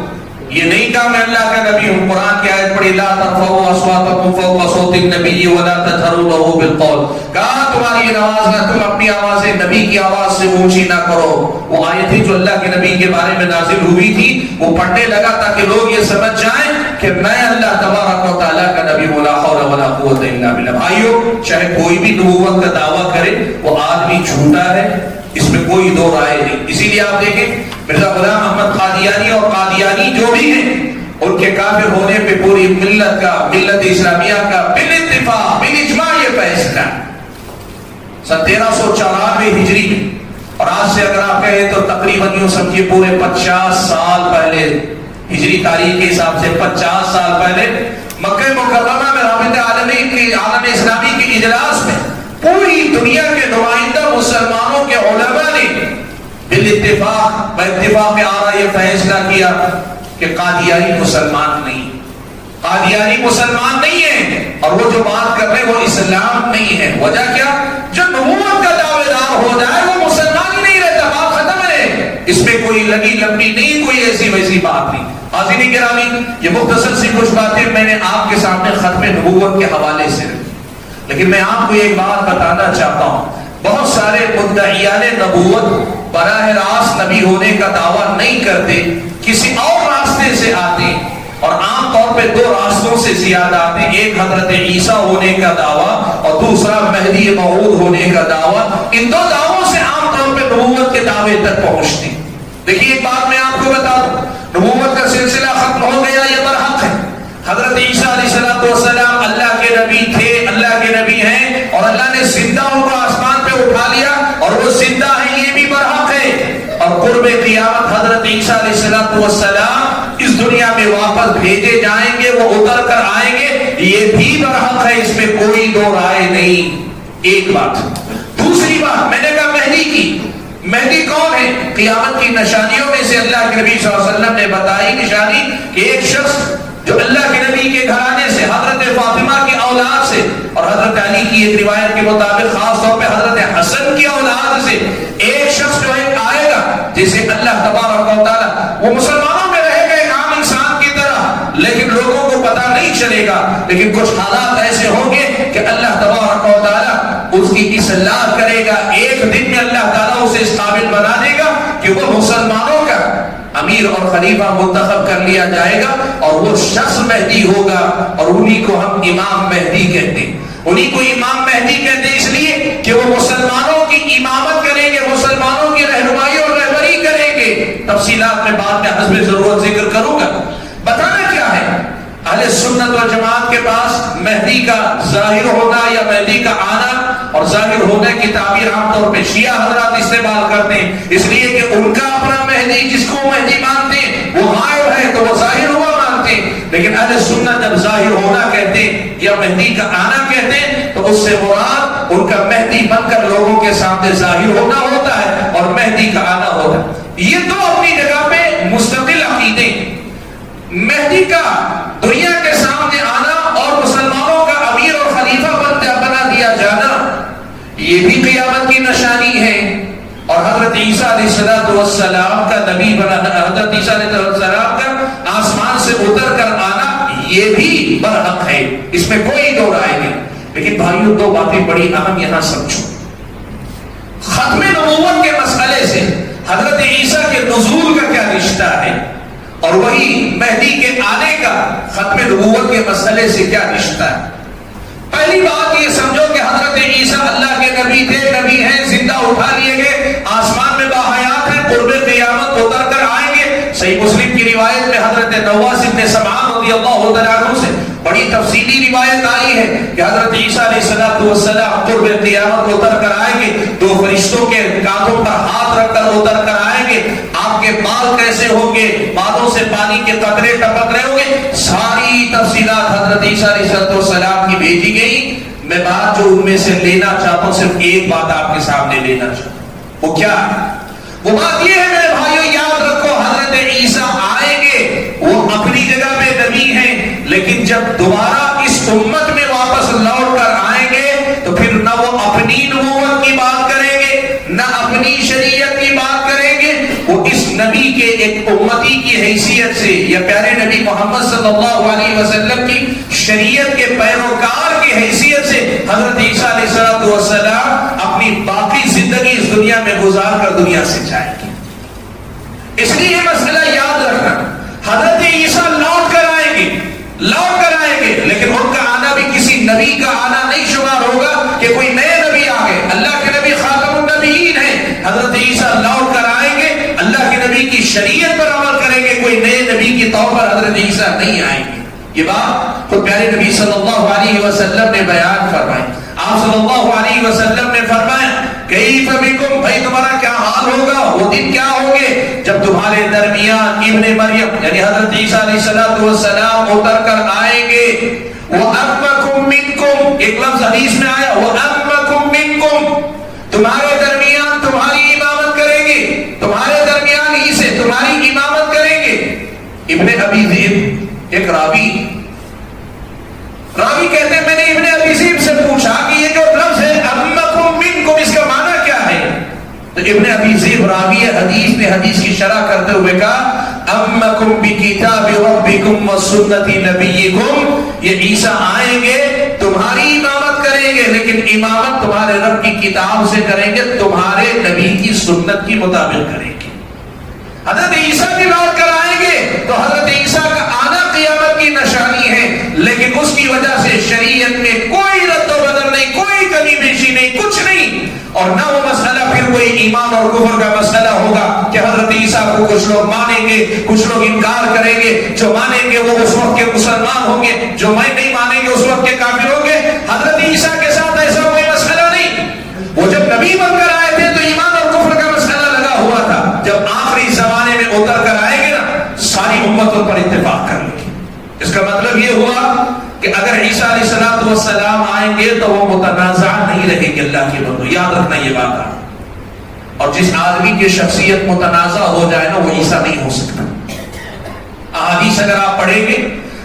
یہ نہیں کہا میں اللہ کا نبی ہوں. قرآن کی آیت پڑھی لا ترفعوا اصواتکم فوق صوت النبی ولا تجهروا له بالقول. کہا تمہاری آواز نہ، تم اپنی آوازیں نبی کی آواز سے اونچی نہ کرو. وہ آیت تھی جو اللہ کے نبی کے بارے میں نازل ہوئی تھی، وہ پڑھنے لگا تاکہ لوگ یہ سمجھ جائیں کہ میں اللہ تبارک و تعالیٰ کا نبی ہوں. لا حول ولا قوت الا باللہ. بھائیو، چاہے کوئی بھی نبوت کا دعویٰ کرے، وہ آدمی جھوٹا ہے، اس میں کوئی دو رائے نہیں. اسی لیے آپ دیکھیں مرزا غلام احمد قادیانی اور قادیانی جو بھی ہیں، ان کے کافر ہونے پہ پوری ملت کا، ملت اسلامیہ کا بالاتفاق بالاجماع یہ فیصلہ سن 1394 ہجری میں. اور آج سے اگر آپ کہیں تو تقریباً یوں سمجھیے پورے 50 سال پہلے، ہجری تاریخ کے حساب سے 50 سال پہلے مکہ مکرمہ میں رابطہ عالم اسلامی کی اجلاس میں پوری دنیا کے نمائندہ مسلمانوں کے علماء نے بالاتفاق، اتفاق آرا یہ فیصلہ کیا کہ قادیانی مسلمان نہیں، قادیانی مسلمان نہیں ہے، اور وہ جو بات کر رہے ہیں وہ اسلام نہیں ہے. وجہ کیا؟ جو نبوت کا دعوے دار ہو جائے وہ مسلمان ہی نہیں رہتا، بات ختم ہے. اس میں کوئی لگی لمبی نہیں، کوئی ایسی ویسی بات نہیں. حاضرین گرامی، یہ مختصر سی کچھ باتیں میں نے آپ کے سامنے ختم نبوت کے حوالے سے رکھی. لیکن میں آپ کو ایک بات بتانا چاہتا ہوں، بہت سارے مدعیان نبوت براہ راست نبی ہونے کا دعویٰ نہیں کرتے، کسی اور راستے سے آتے، اور عام طور پہ دو راستوں سے زیادہ آتے ہیں. ایک حضرت عیسیٰ ہونے کا دعویٰ اور دوسرا مہدی موعود ہونے کا دعویٰ. ان دو دعووں سے عام طور پہ نبوت کے دعوے تک پہنچتے ہیں. دیکھیے ایک بات میں آپ کو بتا دوں، نبوت کا سلسلہ ختم ہو گیا یہ برحق ہے. حضرت عیسیٰ علیہ السلام اللہ کے نبی تھے، اللہ کے نبی ہیں، اور اللہ نے زندہ ان کو آسمان پہ اٹھا لیا اور وہ زندہ ہیں، یہ بھی برحق ہے. اور قرب قیامت حضرت عیسیٰ علیہ السلام اس دنیا میں واپس بھیجے جائیں گے، وہ اتر کر آئیں گے، یہ بھی برحق ہے، اس میں کوئی دو رائے نہیں. ایک بات. دوسری بات میں نے کہا مہدی کی. مہدی کون ہے؟ قیامت کی نشانیوں میں سے اللہ کے نبی صلی اللہ علیہ وسلم نے بتائی نشانی کہ ایک شخص جو اللہ کے نبی کے گھرانے سے، حضرت فاطمہ کی اولاد سے، اور حضرت علی کی ایک روایت کے مطابق خاص طور پہ حضرت حسن کی اولاد سے ایک شخص جو ہے آئے گا جسے اللہ تبارک و تعالی، وہ مسلمانوں میں رہے گا ایک عام انسان کی طرح، لیکن لوگوں کو پتہ نہیں چلے گا. لیکن کچھ حالات ایسے ہوں گے کہ اللہ تبارک و تعالی اس کی اصلاح کرے گا. ایک دن میں اللہ تعالیٰ اسے اس قابل بنا دے گا کہ وہ مسلمانوں کا امیر اور خلیفہ منتخب کر لیا جائے گا، اور وہ شخص مہدی ہوگا، اور انہی کو ہم امام مہدی کہتے ہیں. انہی کو امام مہدی کہتے ہیں اس لیے کہ وہ مسلمانوں کی امامت کریں گے، مسلمانوں کی رہنمائی اور رہبری کریں گے. تفصیلات میں بعد میں حسب ضرورت ذکر کروں گا. بتانا کیا ہے، اہل سنت والجماعت کے پاس مہدی کا ظاہر ہونا یا مہدی کا آنا اور ظاہر ہونے کی تعبیر عام طور پہ شیعہ حضرات استعمال کرتے ہیں، اس لیے کہ ان کا اپنا مہدی جس کو مہدی مانتے ہیں وہ غائب ہے تو وہ ظاہر ہوا مانتے ہیں. لیکن اہل سنت جب ظاہر ہونا کہتے ہیں یا مہدی کا آنا کہتے ہیں تو اس سے مراد ان کا مہدی بن کر لوگوں کے سامنے ظاہر ہونا ہوتا ہے اور مہدی کا آنا ہوتا ہے. یہ دو اپنی جگہ پہ مستقل عقیدے. مہدی کا دنیا کے سامنے آنا اور مسلمانوں کا امیر اور خلیفہ بنا دیا جانا یہ بھی قیامت کی نشانی ہے. اور حضرت عیسیٰ علیہ السلام کا نبی بنا، حضرت عیسیٰ علیہ السلام کا آسمان سے اتر کر آنا یہ بھی برحق ہے، اس میں کوئی دو رائے نہیں. لیکن بھائیوں دو باتیں بڑی اہم یہاں سمجھو. ختم نبوت کے مسئلے سے حضرت عیسیٰ کے نزول کا کیا رشتہ ہے، اور وہی مہدی کے آنے کا ختم نبوت کے مسئلے سے کیا رشتہ ہے. پہلی بات یہ سمجھو کہ حضرت عیسیٰ اللہ کے نبی تھے، نبی ہیں، زندہ اٹھا لیے گئے، آسمان میں باحیات ہیں، قرب قیامت اتر کر آئیں گے. صحیح مسلم کی روایت میں حضرت نواس بن سمعان رضی اللہ تعالیٰ عنہ سے بڑی تفصیلی روایت آئی ہے کہ حضرت عیسیٰ علیہ السلام قرب قیامت اتر کر آئیں گے، دو فرشتوں کے کاندھوں پر ہاتھ رکھ کر اتر کر آئیں گے. آپ کے بال کیسے ہوں گے، بالوں سے پانی کے قطرے ٹپک رہے ہوں گے. ساری تفصیلات حضرت عیسیٰ علیہ السلام کی بھیجی گئی. میں بات جو ان میں سے لینا چاہتا ہوں صرف ایک بات آپ کے سامنے لینا چاہتا ہوں، وہ کیا ہے؟ وہ بات یہ ہے میرے بھائیوں، یاد رکھو حضرت عیسیٰ آئیں گے، وہ اپنی جگہ پہ نبی ہیں، لیکن جب دوبارہ اس امت میں واپس لوٹ کر آئیں گے تو پھر نہ وہ اپنی نبوت کی بات کریں گے نہ اپنی شریعت کی بات کریں گے. وہ اس نبی کے ایک امتی کی حیثیت سے یا پیارے نبی محمد صلی اللہ علیہ وسلم کی شریعت کے پیروکار کی حیثیت سے حضرت عیسیٰ علیہ السلام اپنی باقی زندگی اس دنیا میں گزار کر دنیا سے جائیں گے. اس لیے یہ مسئلہ یاد رکھنا، حضرت عیسیٰ لوٹ کر آئیں گے، لوٹ کر آئیں گے، لیکن ان کا آنا بھی کسی نبی کا آنا نہیں شمار ہوگا کہ کوئی نئے نبی آ گئے. اللہ کے نبی خاتم النبیین ہیں، حضرت عیسیٰ لوٹ کر آئیں گے، اللہ کے نبی کی شریعت پر عمل کریں گے، کوئی نئے نبی کی طور پر حضرت عیسیٰ نہیں آئیں گے. یہ بات خود پیارے نبی صلی اللہ علیہ وسلم نے بیان فرمائی. آپ صلی اللہ علیہ وسلم نے فرمایا کیف بکم، بھائی تمہارا کیا حال ہوگا، وہ دن کیا ہوں گے جب تمہارے درمیان ابن مریم یعنی حضرت عیسیٰ علیہ السلام اتر کر آئیں گے. وَأَمَّكُمْ مِنْكُمْ، ایک لفظ حدیث میں آیا وَأَمَّكُمْ مِنْكُمْ، تمہارے درمیان تمہاری امامت کریں گے، تمہارے درمیان ہی سے تمہاری امامت کریں گے. ابن ابی ذئب ایک راوی کہتے ہیں میں نے ابن ابی ذئب سے پوچھا کہ یہ جو لفظ ہے امکم منکم اس کا معنی کیا ہے، تو ابن ابی ذئب راوی حدیث نے حدیث کی شرح کرتے ہوئے کہا امکم بکتاب ربکم وسنت نبیکم، یہ عیسیٰ آئیں گے تمہاری امامت کریں گے، لیکن امامت تمہارے رب کی کتاب سے کریں گے، تمہارے نبی کی سنت کی مطابق کریں گے. حضرت عیسیٰ بھی لوٹ کر آئیں گے تو حضرت عیسیٰ کا آنا قیامت کی نشانی ہے، لیکن اس کی وجہ سے شریعت میں کوئی رد و بدل نہیں، کوئی کمی بیشی نہیں، کچھ نہیں. اور نہ وہ مسئلہ پھر کوئی ایمان اور کفر کا مسئلہ ہوگا کہ حضرت عیسیٰ کو کچھ لوگ مانیں گے کچھ لوگ انکار کریں گے، جو مانیں گے وہ اس وقت کے مسلمان ہوں گے، جو نہیں مانیں گے اس وقت کے کافر ہوں گے. حضرت عیسیٰ کے ساتھ ایسا کوئی مسئلہ نہیں. وہ جب نبی بن کر آئے تھے تو ایمان اور کفر کا مسئلہ لگا ہوا تھا، جب آخری زمانے میں اتر کر آئیں گے نا ساری امت ان پر اتفاق کر لے گی. اس کا مطلب یہ ہوا کہ اگر عیسیٰ علیہ الصلوۃ والسلام آئیں گے تو وہ متنازع نہیں رہیں گے. اللہ کے بندو یاد رکھنا یہ بات. اور جس آدمی کی شخصیت متنازع ہو جائے نا وہ عیسیٰ نہیں ہو سکتا. احادیث اگر آپ پڑھیں گے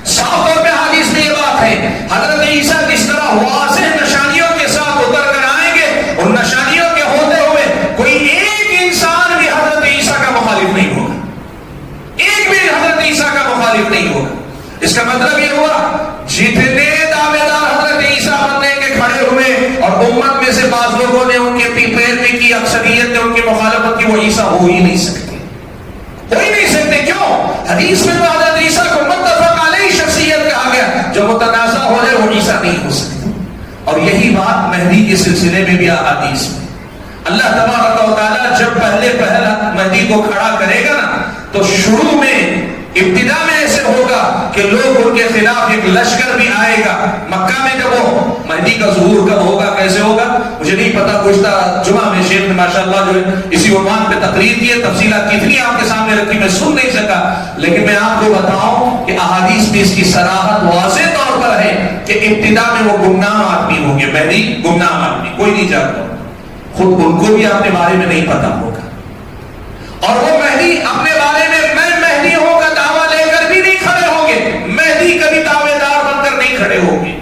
صاف طور پہ حدیث میں یہ بات ہے حضرت عیسیٰ کس طرح واضح نشانیوں کے ساتھ اتر کر آئیں گے. ان نشانیوں کے ہوتے ہوئے کوئی ایک انسان بھی حضرت عیسیٰ کا مخالف نہیں ہوگا. ایک بھی حضرت عیسیٰ کا مخالف نہیں ہوگا. اس کا مطلب یہ ہوا جتنے دعوے دار حضرت عیسیٰ بننے کے کھڑے ہوئے اور امت میں سے بعض لوگوں نے ان کے پیروی کی, اکثریت نے ان کی مخالفت کی, وہ عیسیٰ ہو ہی نہیں سکتے. ہو ہی نہیں سکتے. کیوں؟ حدیث میں تو حضرت عیسیٰ کو متفق علیہ شخصیت کہا گیا. جو متنازع ہو جائے وہ عیسیٰ نہیں ہو سکتے. اور یہی بات مہدی کے سلسلے میں بھی احادیث میں اللہ تبارک و تعالیٰ جب پہلے مہدی کو کھڑا کرے گا نا تو شروع میں ابتدا میں ایسے ہوگا کہ لوگ ان کے خلاف ایک لشکر بھی آئے گا. مکہ میں جب وہ مہدی کا ظہور کب ہوگا, کیسے ہوگا, مجھے نہیں پتا. گزشتہ جمعہ میں شیخ نے ماشاءاللہ جو ہے اسی عنوان پہ تقریر کی ہے. تفصیلات کتنی آپ کے سامنے رکھی میں سن نہیں سکا, لیکن میں آپ کو بتاؤں کہ احادیث میں اس کی صراحت واضح طور پر ہے کہ ابتدا میں وہ گمنام آدمی ہوں گے. مہدی گمنام آدمی, کوئی نہیں جانتا, خود ان کو بھی اپنے بارے میں نہیں پتا ہوگا. اور وہ مہدی اپنے بارے میں میں مہدی ہوں کا دعویٰ لے کر بھی نہیں کھڑے ہوں گے. مہدی کبھی دعوے دار بن کر نہیں کھڑے ہوں گے.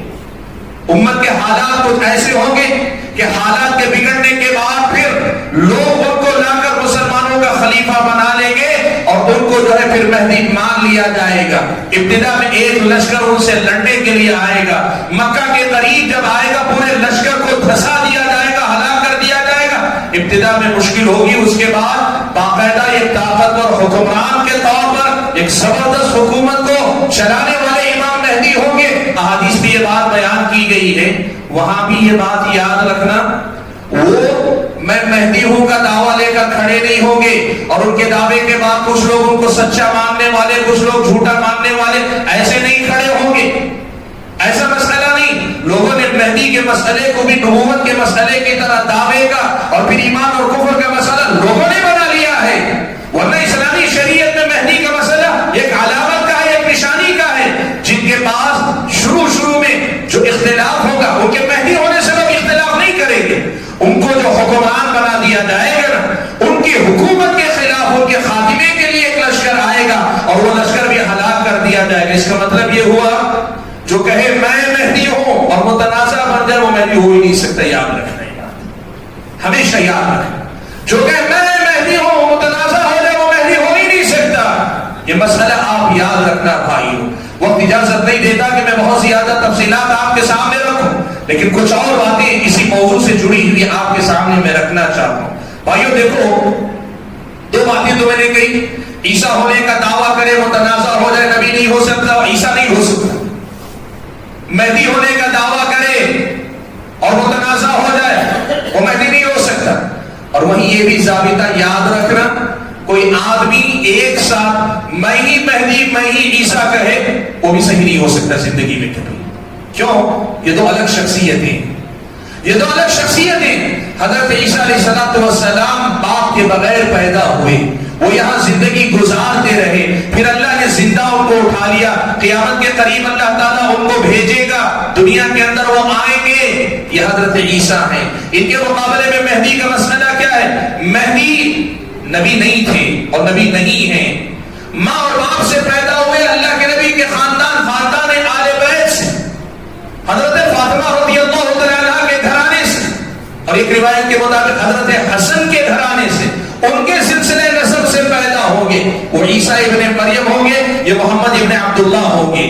امت کے حالات کچھ ایسے ہوں گے کہ حالات کے بگڑنے کے بعد پھر لوگ ان کو لا کر مسلمانوں کا خلیفہ بنا لیں گے اور ان کو جو ہے پھر مہدی مان لیا جائے گا. ابتدا میں ایک لشکر ان سے لڑنے کے لیے آئے گا. مکہ کے قریب جب آئے گا پورے لشکر کو دھسا دیا جائے گا, ہلاک کر دیا جائے گا. ابتدا میں مشکل ہوگی, اس کے بعد باقاعدہ ایک طاقتور حکمران کے طور پر ایک زبردست حکومت کو چلانے والے امام مہدی ہوں گے. احادیث میں یہ بات بیان کی گئی ہے. وہاں بھی یہ بات یاد رکھنا, وہ میں مہدی ہوں کا دعویٰ لے کر کھڑے نہیں ہوں گے اور ان کے دعوے کے بعد کچھ لوگ ان کو سچا ماننے والے, کچھ لوگ جھوٹا ماننے والے ایسے نہیں کھڑے ہوں گے. ایسا مسئلہ نہیں. لوگوں نے مہدی کے مسئلے کو بھی نبوت کے مسئلے کی طرح دعوے کا اور پھر ایمان اور کفر کا مسئلہ لوگوں نے بنا لیا ہے. ورنہ اسلامی شریعت میں مہدی کا مسئلہ ایک علامت کا ہے, ایک نشانی کا ہے. جن کے پاس شروع میں جو اختلاف ہوگا ان کے مہدی ہونے سے لوگ اختلاف نہیں کریں گے. ان کو جو حکمران بنا دیا جائے گا نا, ان کی حکومت کے خلاف ان کے خاتمے کے لیے ایک لشکر آئے گا اور وہ لشکر بھی ہلاک کر دیا جائے گا. اس کا مطلب یہ ہوا جو کہے میں مہدی ہوں اور متنازع بن جائے وہ مہدی ہو ہی نہیں سکتا. یاد رکھنا یہ بات, ہمیشہ یاد رکھنا. جو کہ میں مہدی ہوں متنازع ہو جائے وہ مہدی ہو ہی نہیں سکتا. یہ مسئلہ آپ یاد رکھنا بھائیو. وقت اجازت نہیں دیتا کہ میں بہت زیادہ تفصیلات آپ کے سامنے رکھوں, لیکن کچھ اور باتیں اسی موضوع سے جڑی ہوئی آپ کے سامنے میں رکھنا چاہتا ہوں. بھائیو دیکھو, دو باتیں تو میں نے کہی. عیسیٰ ہونے کا دعویٰ کرے متنازع ہو جائے نبی نہیں ہو سکتا, عیسیٰ نہیں ہو سکتا. مہدی ہونے کا دعویٰ کرے اور متنازع ہو جائے وہ مہدی نہیں ہو سکتا. اور وہیں یہ بھی ضابطہ یاد رکھنا, کوئی آدمی ایک ساتھ میں ہی مہدی میں ہی عیسیٰ کہے وہ بھی صحیح نہیں ہو سکتا زندگی میں کبھی. کیوں؟ یہ دو الگ شخصیتیں, یہ دو الگ شخصیتیں. حضرت عیسیٰ علیہ السلام باپ کے بغیر پیدا ہوئے, وہ یہاں زندگی گزارتے رہے, پھر اللہ نے زندہ ان کو اٹھا لیا. قیامت کے قریب اللہ تعالیٰ ان کو بھیجے گا, دنیا کے اندر وہ آئیں گے. یہ حضرت عیسیٰ ہیں. ان کے مقابلے میں مہدی کا مسئلہ کیا ہے؟ مہدی نبی نہیں تھے اور نبی نہیں ہیں. ماں اور باپ سے پیدا ہوئے اللہ کے نبی کے خاندان آل بیت سے, حضرت فاطمہ رضی اللہ تعالیٰ عنہا کے گھرانے سے, اور ایک روایت کے مطابق حضرت حسن کے گھرانے سے, ان کے سلسلے نسب سے پیدا ہوں گے. وہ عیسیٰ ابن مریم ہوں گے, یہ محمد ابن عبداللہ ہوں گے.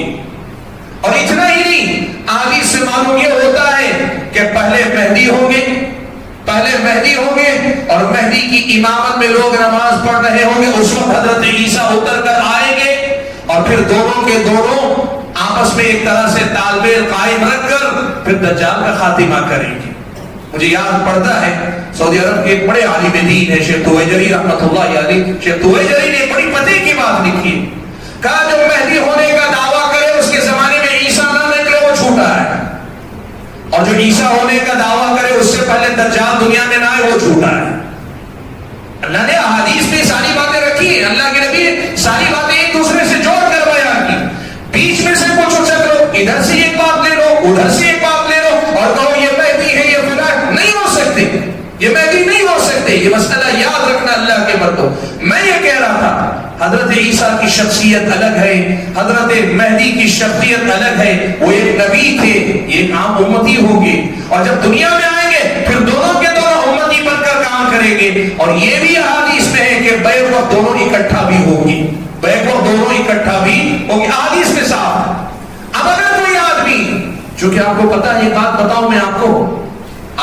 اور اتنا ہی نہیں, حدیث سے معلوم یہ ہوتا ہے کہ پہلے مہدی ہوں گے, پہلے مہدی ہوں گے اور مہدی کی امامت میں لوگ نماز پڑھ رہے ہوں گے. اس وقت حضرت عیسیٰ اتر کر آئیں گے اور پھر دونوں کے دونوں آپس میں ایک طرح سے تال میل قائم رکھ کر پھر دجال کا خاتمہ کریں گے. مجھے یاد پڑتا ہے سعودی عرب کے ایک بڑے عالم دین ہے شیخ تویجری رحمۃ اللہ علیہ. شیخ تویجری نے بڑی پتے کی بات لکھی, کہا جو مہدی ہونے کا دعویٰ کرے اس کے زمانے میں عیسیٰ نہ نکلے وہ جھوٹا ہے, اور جو عیسیٰ ہونے کا دعویٰ کرے اس سے پہلے دجال دنیا میں نہ آئے وہ جھوٹا ہے. اللہ نے احادیث میں ساری باتیں رکھی ہیں, اللہ کے نبی ساری باتیں ایک دوسرے سے جوڑ کر بیان کی. بیچ میں سے کچھ ادھر سے ایک بات لے لو, ادھر سے ایک بات لے لو اور کہو یہ مہدی ہے یہ فلاں، نہیں ہو سکتے، یہ مہدی نہیں ہو سکتے. یہ مسئلہ یاد رکھنا اللہ کے بندوں. میں یہ کہہ رہا تھا حضرت عیسیٰ کی شخصیت الگ ہے، حضرت مہدی کی شخصیت الگ ہے. وہ ایک نبی تھے، یہ ایک عام امتی ہوں گے، اور جب دنیا میں آئیں گے پھر دونوں کے دونوں امتی بن کر کام کریں گے. اور یہ بھی احادیث میں ہے کہ بیک وقت دونوں اکٹھا بھی ہوگی، بیک وقت دونوں اکٹھا بھی ہوگی، احادیث میں صاف. اب اگر کوئی آدمی، چونکہ آپ کو پتا ہے، یہ بات بتاؤں میں آپ کو،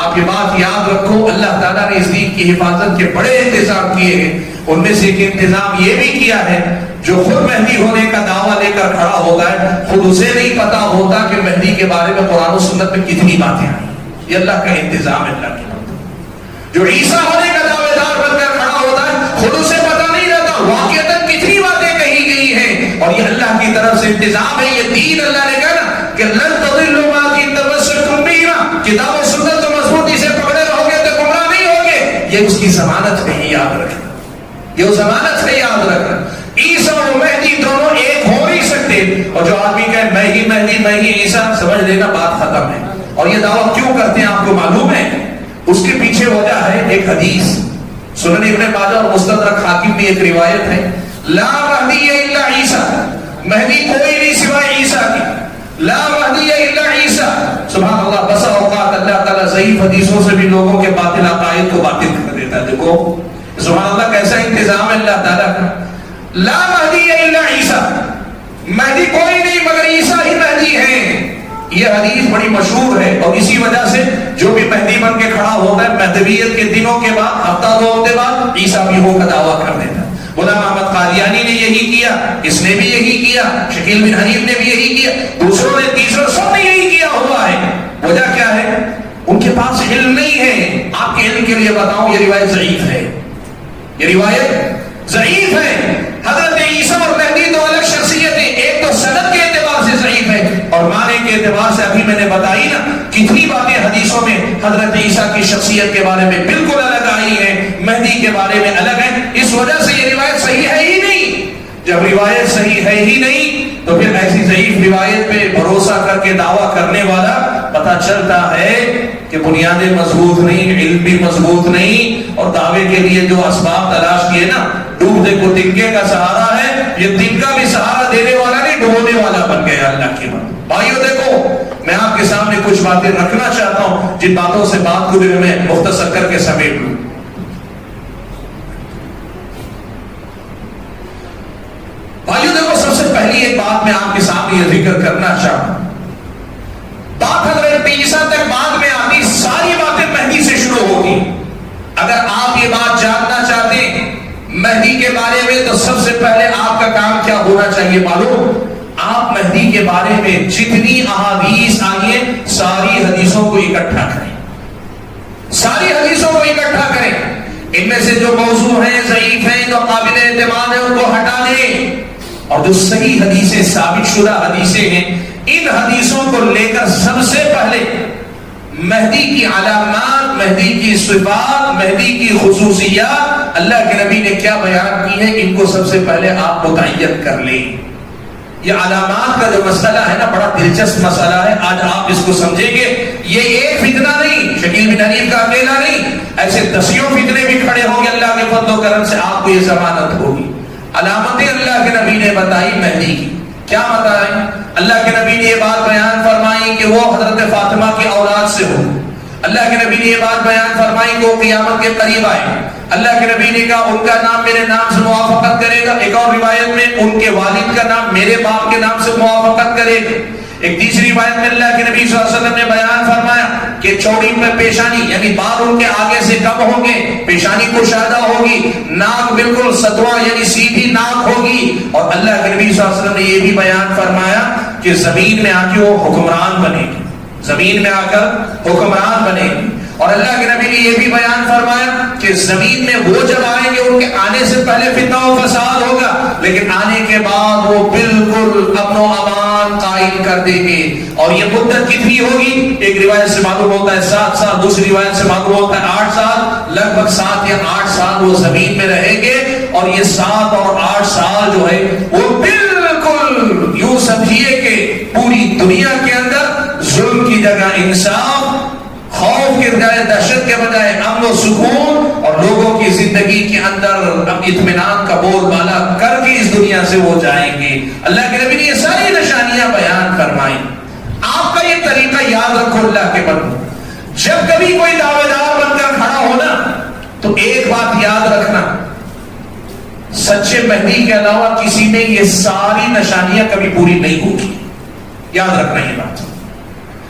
آپ یہ بات یاد رکھو، اللہ تعالیٰ نے اس دین کی حفاظت کے بڑے انتظام کیے ہیں. ان میں سے ایک انتظام یہ بھی کیا ہے، جو خود مہدی ہونے کا دعویٰ لے کر کھڑا ہوتا ہے، خود اسے نہیں پتا ہوتا کہ مہدی کے بارے میں قرآن و سنت میں کتنی باتیں آئی. یہ اللہ کا انتظام ہے. اللہ کے جو عیسیٰ ہونے کا دعوے دار بن کر کھڑا ہوتا ہے، خود اسے پتا نہیں رہتا واقعتاً کتنی باتیں کہی گئی ہیں. اور یہ اللہ کی طرف سے انتظام ہے. یہ دین اللہ نے کہا نا کہ لن تضلوا ما ان تمسكتم بهما، کتاب و سنت کو مضبوطی سے پکڑے رہو گے تو گمراہ نہیں ہوگے. یہ اس کی ضمانت ہے، یاد رکھنا. یہ وہ ضمانت ہے، یاد رکھنا. عیسیٰ و مہدی دونوں ایک ہو نہیں سکتے. اور جو آدمی کہے میں ہی مہدی میں ہی عیسیٰ، سمجھ لینا بات ختم ہے. اور یہ دعویٰ کیوں کرتے ہیں آپ کو معلوم ہے؟ اس کے پیچھے وجہ ہے ایک حدیث، سنن ابن ماجہ اور مستدرک حاکم میں ایک روایت ہے، لا مہدی الا عیسیٰ، مہدی کوئی نہیں سوائے عیسیٰ کی. لا مہدی الا عیسیٰ. سبحان اللہ. بسا اوقات اللہ تعالیٰ ضعیف حدیثوں سے بھی لوگوں کے باطل عقائد کو باطل کر دیتا ہے. دیکھو سبحان اللہ کیسا انتظام ہے اللہ تعالیٰ کا. لا مہدی الا عیسیٰ، مہدی کوئی نہیں مگر عیسیٰ ہی مہدی ہے. یہ حدیث بڑی مشہور ہے، اور اسی وجہ سے جو بھی مہدی بن کے کھڑا ہوتا ہے مہدویت کے دنوں کے بعد ہفتہ دو ہفتے بعد عیسیٰ بھی ہو کا دعویٰ کر دیتا ہے. غلام احمد قادیانی نے یہی کیا، اس نے بھی یہی کیا، شکیل بن حنیف نے بھی یہی کیا، دوسروں نے، تیسروں، سب نے یہی کیا ہوا ہے. وجہ کیا ہے؟ ان کے پاس علم نہیں ہے. آپ کے علم کے لیے بتاؤں، یہ روایت ضعیف ہے، یہ روایت ضعیف ہے. حضرت عیسیٰ اور مہدی دو الگ شخصیتیں، ایک تو سند کے اعتبار سے ضعیف ہے، اور معنی کے اعتبار سے ابھی میں نے بتائی نا کتنی باتیں حدیثوں میں حضرت عیسیٰ کی شخصیت کے بارے میں بالکل الگ آئی ہیں، مہدی کے بارے میں الگ ہے. اس وجہ سے یہ روایت صحیح ہے ہی نہیں. جب روایت صحیح ہے ہی نہیں تو پھر ایسی ضعیف روایت پہ بھروسہ کر کے دعویٰ کرنے والا پتہ چلتا ہے کہ بنیادیں مضبوط نہیں، علم بھی مضبوط نہیں، اور دعوے کے لیے جو اسباب تلاش کیے نا، ڈوب دے کو تنکے کا سہارا ہے، یہ تنکا بھی سہارا دینے والا نہیں، ڈوبنے والا بن گیا. اللہ کی بات. بھائیو دیکھو، میں آپ کے سامنے کچھ باتیں رکھنا چاہتا ہوں جن باتوں سے بات کو میں مختصر کر کے سمیٹ لوں. بھائیو دیکھو، سب سے پہلی ایک بات میں آپ کے سامنے یہ ذکر کرنا چاہتا ہوں. بات حضرت عیسیٰ تک بعد میں آتی، ساری باتیں مہدی سے شروع ہوگی. اگر آپ یہ بات جاننا چاہتے ہیں مہدی کے بارے میں تو سب سے پہلے آپ کا کام کیا ہونا چاہیے معلوم؟ آپ مہدی کے بارے میں جتنی احادیث آئی ہیں ساری حدیثوں کو اکٹھا کریں، ساری حدیثوں کو اکٹھا کریں. ان میں سے جو موضوع ہیں، ضعیف ہیں، جو قابل اعتماد ہیں، ان کو ہٹا دیں، اور جو صحیح حدیثیں، ثابت شدہ حدیثیں ہیں، ان حدیثوں کو لے کر سب سے پہلے مہدی کی علامات، مہدی کی صفات، مہدی کی خصوصیات اللہ کے نبی نے کیا بیان کی ہے، ان کو سب سے پہلے آپ متعین کر لیں. یہ علامات کا جو مسئلہ ہے نا، بڑا دلچسپ مسئلہ ہے. آج آپ اس کو سمجھیں گے. یہ ایک فتنہ نہیں، شکیل بن حنیف کا اکیلا نہیں، ایسے دسیوں فتنے بھی کھڑے ہوں گے. اللہ کے فضل و کرم سے آپ کو یہ ضمانت ہوگی. علامتیں اللہ کے نبی نے بتائی مہدی کی. کیا بتائیں؟ اللہ کے نبی نے یہ بات بیان فرمائی کہ وہ حضرت فاطمہ کی اولاد سے ہو. اللہ کے نبی نے یہ بات بیان فرمائی کہ وہ قیامت کے قریب آئے. اللہ کے نبی نے کہا ان کا نام میرے نام سے موافقت کرے گا. ایک اور روایت میں ان کے والد کا نام میرے باپ کے نام سے موافقت کرے گا. ایک تیسری روایت میں اللہ کے نبی صلی اللہ علیہ وسلم نے بیان فرمایا کہ چوڑی میں پیشانی یعنی بال ان کے آگے سے کم ہوں گے، پیشانی کشادہ ہوگی، ناک بالکل سطوہ یعنی سیدھی ناک ہوگی. اور اللہ کے نبی صلی اللہ علیہ وسلم نے یہ بھی بیان فرمایا کہ زمین میں آ کے وہ حکمران بنے گی، زمین میں آ کر حکمران بنے گی. اور اللہ کے نبی نے یہ بھی بیان فرمایا کہ زمین میں وہ جب آئیں گے ان کے آنے سے پہلے فتنہ و فساد ہوگا، لیکن آنے کے بعد وہ بالکل امن و امان قائم کر دیں گے. اور یہ مدت کتنی ہوگی؟ ایک روایت سے معلوم ہوتا ہے 7 سال، دوسری روایت سے معلوم ہوتا ہے 8 سال. لگ بھگ 7 یا 8 سال وہ زمین میں رہیں گے. اور یہ 7 اور 8 سال جو ہے وہ بالکل یوں سمجھیے کہ پوری دنیا کے اندر ظلم جگہ انصاف، خوف کے بجائے دہشت کے بجائے امن و سکون، اور لوگوں کی زندگی کے اندر اطمینان کا بول بالا کر کے اس دنیا سے وہ جائیں گے۔ اللہ کے نبی نے یہ ساری نشانیاں بیان فرمائی۔ آپ کا یہ طریقہ یاد رکھو اللہ کے بندو، جب کبھی کوئی دعوے دار بن کر کھڑا ہونا تو ایک بات یاد رکھنا، سچے مہدی کے علاوہ کسی میں یہ ساری نشانیاں کبھی پوری نہیں ہوگی۔ یاد رکھنا یہ بات،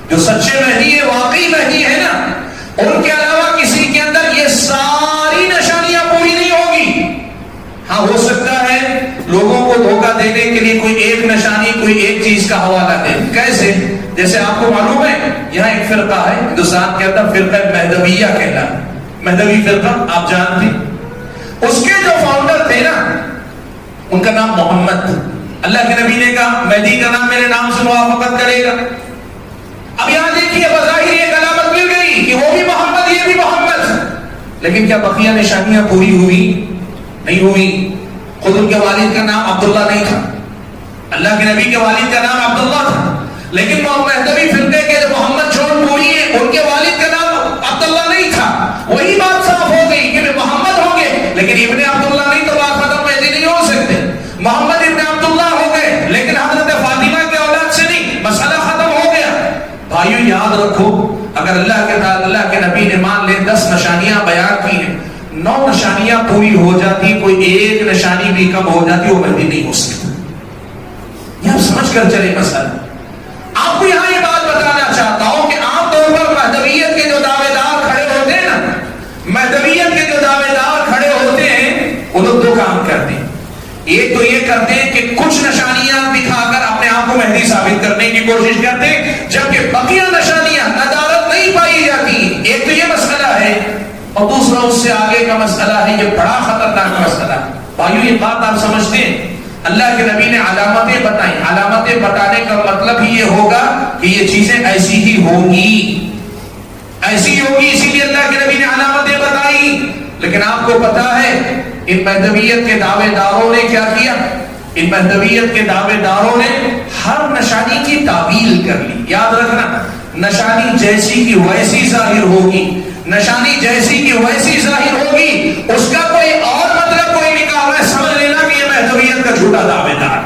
جو سچے مہدی ہے، واقعی مہدی ہے نا، ان کے علاوہ کسی کے اندر یہ ساری نشانیاں پوری نہیں ہوگی۔ ہاں ہو سکتا ہے لوگوں کو دھوکہ دینے کے لیے کوئی ایک نشانی، کوئی ایک چیز کا حوالہ دے۔ کیسے؟ جیسے آپ کو معلوم ہے یہاں ایک فرقہ ہے ہندوستان کے اندر، فرقہ مہدویہ کہلاتا ہے۔ مہدوی فرقہ آپ جانتے، اس کے جو فاؤنڈر تھے نا، ان کا نام محمد تھا۔ اللہ کے نبی نے کہا مہدی کا نام میرے نام سے موافقت کرے گا۔ اب یہاں دیکھیے بظاہر ایک علامت مل گئی کہ وہ بھی محمد، یہ بھی محمد، لیکن کیا بقیہ نشانیاں پوری ہوئی؟ نہیں ہوئی۔ خود ان کے والد کا نام عبداللہ نہیں تھا، اللہ کے نبی کے والد کا نام عبداللہ تھا، لیکن مہدوی فرقے کے جو محمد جون پوری ہیں، ان کے والد کا نام عبداللہ نہیں تھا۔ وہی بات صاف ہو گئی کہ محمد ہوں گے لیکن ابن عبداللہ نہیں، تو بات ختم، مہدی نہیں ہو سکتے۔ محمد ابن عبداللہ ہو گئے لیکن حضرت فاطمہ کے اولاد سے نہیں، مسئلہ ختم ہو گیا۔ بھائیو یاد رکھو، اگر اللہ کے نبی نے مان لے 10 نشانیاں بیان کی ہیں، 9 نشانیاں پوری ہو جاتی، کوئی ایک نشانی بھی کم ہو جاتی، وہ مہدی نہیں ہو سکتا۔ یہ آپ سمجھ کر چلے مسئلہ۔ آپ کو یہاں یہ بات بتانا چاہتا ہوں کہ عام طور پر مہدویت کے جو دعوے دار کھڑے ہوتے ہیں نا، مہدویت کے جو دعوے دار کھڑے ہوتے ہیں، وہ لوگ 2 کام کرتے ہیں۔ ایک تو یہ کرتے ہیں کہ کچھ نشانیاں دکھا کر اپنے آپ کو مہدی ثابت کرنے کی کوشش کرتے ہیں، جبکہ بقیہ نشانیاں ندارت نہیں پائی جاتی۔ ایک تو یہ مسئلہ ہے، اور دوسرا اس سے آگے کا مسئلہ ہے، یہ بڑا خطرناک مسئلہ ہے۔ بھائیو یہ بات آپ سمجھتے ہیں، اللہ کے نبی نے علامتیں بتائیں، علامتیں بتانے کا مطلب ہی یہ ہوگا کہ یہ چیزیں ایسی ہی ہوگی، ایسی ہوگی، اسی لیے اللہ کے نبی نے علامتیں بتائی۔ لیکن آپ کو پتا ہے ان مہدویت کے دعوے داروں نے کیا کیا؟ ان مہدویت کے دعوے داروں نے ہر نشانی کی تعویل کر لی۔ یاد رکھنا، نشانی جیسی کی ویسی ظاہر ہوگی، نشانی جیسی کی ویسی ظاہر ہوگی، اس کا کوئی اور مطلب کوئی نکالا ہے، سمجھ لینا کہ یہ مہدویت کا جھوٹا دعوے دار،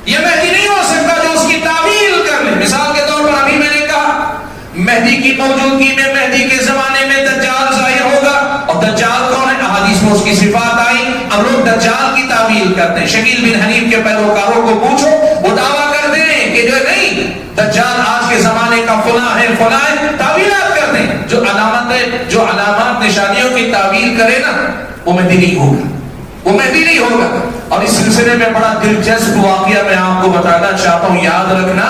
یہ مہدی نہیں ہو سکتا جو اس کی تعویل کر لے۔ مثال کے طور پر ابھی میں نے کہا مہدی کی موجودگی میں، مہدی کے زمانے میں دجال ظاہر ہوگا، اور دجال کون ہے؟ احادیث میں اس کی صفات آئی۔ اب لوگ دجال کی تعویل کرتے ہیں۔ شکیل بن حنیف کے پیروکاروں کو پوچھو، وہ دعویٰ کرتے ہیں کہ جو نہیں دجال آج کے زمانے کا فلاں ہے، فلاں ہے، تعویلات کرتے ہیں۔ جو علامات نشانیوں کی تعویل کرے نا، وہ مہدی نہیں ہوگا، وہ مہدی نہیں ہوگا۔ اور اس سلسلے میں بڑا دلچسپ واقعہ میں آپ کو بتانا چاہتا ہوں، یاد رکھنا،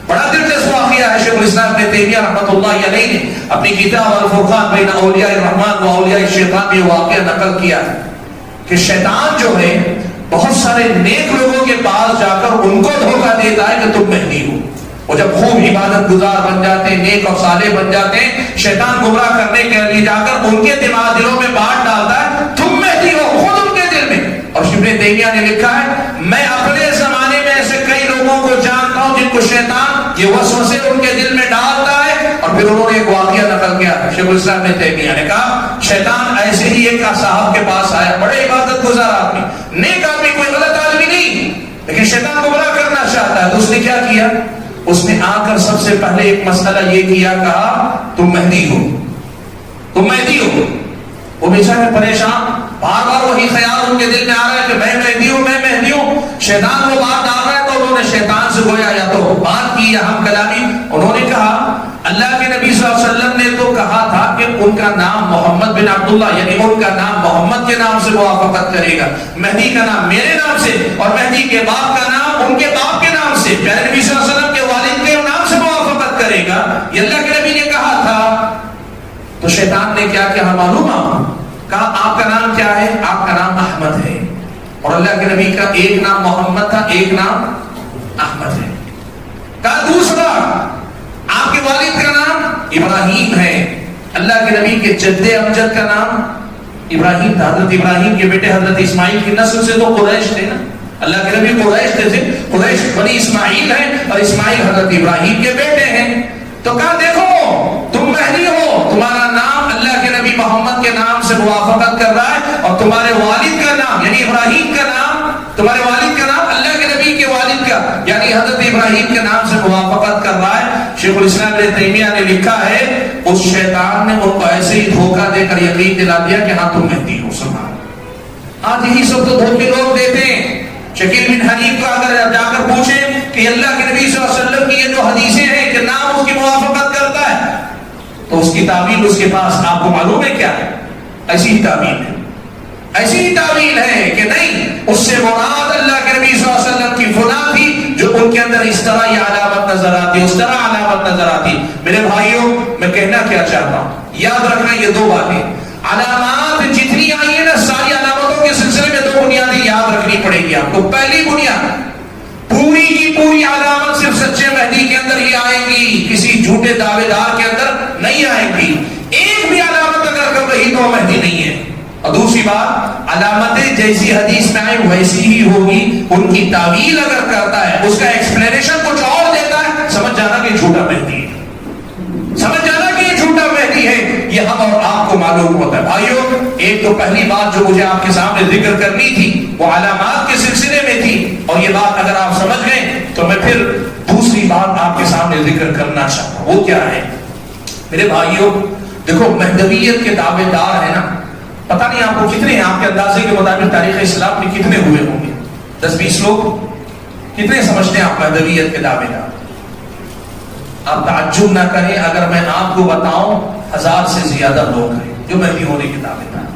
بڑا دلچسپ واقعہ ہے۔ شیخ الاسلام ابن تیمیہ رحمۃ اللہ علیہ نے اپنی کتاب الفرقان بین اولیاء الرحمن و اولیاء الشیطان میں واقعہ نقل کیا ہے کہ شیطان جو ہے بہت سارے نیک لوگوں کے پاس جا کر ان کو دھوکہ دیتا ہے کہ تم مہدی ہو۔ وہ جب خوب عبادت گزار بن جاتے ہیں، نیک اور صالح بن جاتے ہیں، شیطان گمراہ کرنے کے لیے جا کر ان کے دلوں میں بات ڈالتا ہے تم مہدی ہو، خود ان کے دل میں۔ اور ابن تیمیہ نے لکھا ہے میں اپنے زمانے میں ایسے کئی لوگوں کو جانتا ہوں جن کو شیطان یہ وسوسے ان کے دل میں ڈالتا ہے۔ اور پھر انہوں نے ایک واقعہ نقل کیا، شیخ الاسلام ابن تیمیہ نے کہا شیطان ایسے ہی ایک صاحب کے پاس آیا، بڑے عبادت گزار آدمی، نیک آدمی، کوئی غلط آدمی نہیں، لیکن شیطان گمراہ کرنا چاہتا ہے۔ تو اس نے کیا کیا؟ اس نے آ کر سب سے پہلے ایک مسئلہ یہ کیا، کہا تم مہدی ہو، تم مہدی ہو۔ وہ بیچارے پریشان، بار بار وہی خیال ان کے دل میں آ رہا ہے کہ میں مہدی ہوں، میں مہدی ہوں۔ شیطان وہ بات ڈال رہا ہے، تو انہوں نے شیطان سے گویا یا تو بات کی یا ہم کلامی۔ انہوں نے کہا اللہ کے نبی صلی اللہ علیہ وسلم نے تو کہا تھا کہ ان کا نام محمد بن عبداللہ، یعنی ان کا نام محمد کے نام سے موافقت کرے گا، مہدی کا نام میرے نام سے، اور مہدی کے باپ کا نام ان کے باپ کے نام سے، پیارے نبی صلی اللہ علیہ وسلم کے والد کے نام سے موافقت کرے گا، یہ اللہ کے نبی نے کہا تھا۔ تو شیطان نے کیا کہا معلوم ہے؟ کہا آپ کا نام کیا ہے؟ آپ کا نام احمد ہے، اور اللہ کے نبی کا ایک نام محمد تھا، ایک نام احمد ہے۔ کہا دوسرا آپ کے والد کا نام ابراہیم ہے، اللہ کے نبی کے جد امجد کا نام ابراہیم تھا، حضرت ابراہیم کے بیٹے حضرت اسماعیل کی نسل سے تو قریش تھے نا، اللہ کے نبی قریش تھے، قریش بنی اسماعیل ہیں، اور اسماعیل حضرت ابراہیم کے بیٹے ہیں۔ تو کہا دیکھو تم مہدی ہو، تمہارا نام اللہ کے نبی محمد کے نام سے موافقت کر رہا ہے، اور تمہارے والد کا نام یعنی ابراہیم کا نام، تمہارے والد کا نام اللہ کے نبی کے والد کا یعنی حضرت ابراہیم کے نام سے موافقت کر رہا ہے۔ شیخ الاسلام ابن تیمیہ نے لکھا ہے اس شیطان نے ان کو ایسے ہی دھوکہ دے کر یقین دلا دیا کہ ہاں تم مہدی ہو۔ سبحان اللہ۔ آج یہی سب تو دھوکے لوگ دیتے ہیں۔ شکیل بن حنیف کا اگر جا کر پوچھیں کہ اللہ کے نبی صلی اللہ علیہ وسلم کی یہ جو حدیثیں ہیں کہ نام اس کی موافقت کرتا ہے، تو اس کی تعویل اس کے پاس آپ کو معلوم ہے کیا ہے؟ ایسی ہی تعویل ہے، ایسی ہی تعویل ہے کہ نہیں اس سے مراد اللہ کے نبی صلی اللہ علیہ وسلم کی فلاں تھی جو ان کے اندر اس طرح یہ علامت نظر آتی، اس طرح علامت نظر آتی۔ میرے بھائیوں میں کہنا کیا چاہتا ہوں، یاد رکھنا یہ دو باتیں، علامات جتنی آئی ہیں نا ساری علامتوں کے سلسلے میں دو بنیادیں یاد رکھنی پڑے گی آپ کو۔ پہلی بنیاد، پوری کی پوری علامت صرف سچے مہدی کے اندر ہی آئے گی، کسی جھوٹے دعوے دار کے اندر نہیں آئے گی۔ ایک بھی علامت اگر کر رہی تو مہدی نہیں ہے۔ اور دوسری بات، علامتیں جیسی حدیث میں آئیں ویسی ہی ہوگی، ان کی تعویل اگر کرتا ہے اس کا ایکسپلینیشن کچھ اور دیتا ہے، سمجھ جانا کہ جھوٹا مہدی ہے، سمجھ جانا کہ یہ جھوٹا مہدی ہے، یہ ہم اور آپ کو معلوم ہوتا ہے۔ بھائیو ایک تو پہلی بات جو مجھے آپ کے سامنے ذکر کرنی تھی وہ علامات کے سلسلے میں تھی، اور یہ بات اگر آپ سمجھ گئے تو میں پھر دوسری بات آپ کے سامنے ذکر کرنا چاہتا ہوں، وہ کیا ہے؟ میرے بھائیو دیکھو مہدویت کے دعوے دار ہیں نا، پتہ نہیں آپ کو کتنے ہیں، آپ کے اندازے کے مطابق تاریخ اسلام میں کتنے ہوئے ہوں گے؟ 10-20 لوگ؟ کتنے سمجھتے ہیں آپ مہدویت کے دعوے دار؟ آپ تعجب نہ کریں اگر میں آپ کو بتاؤں 1000 سے زیادہ لوگ ہیں جو مہدی ہونے کے دعوے دار،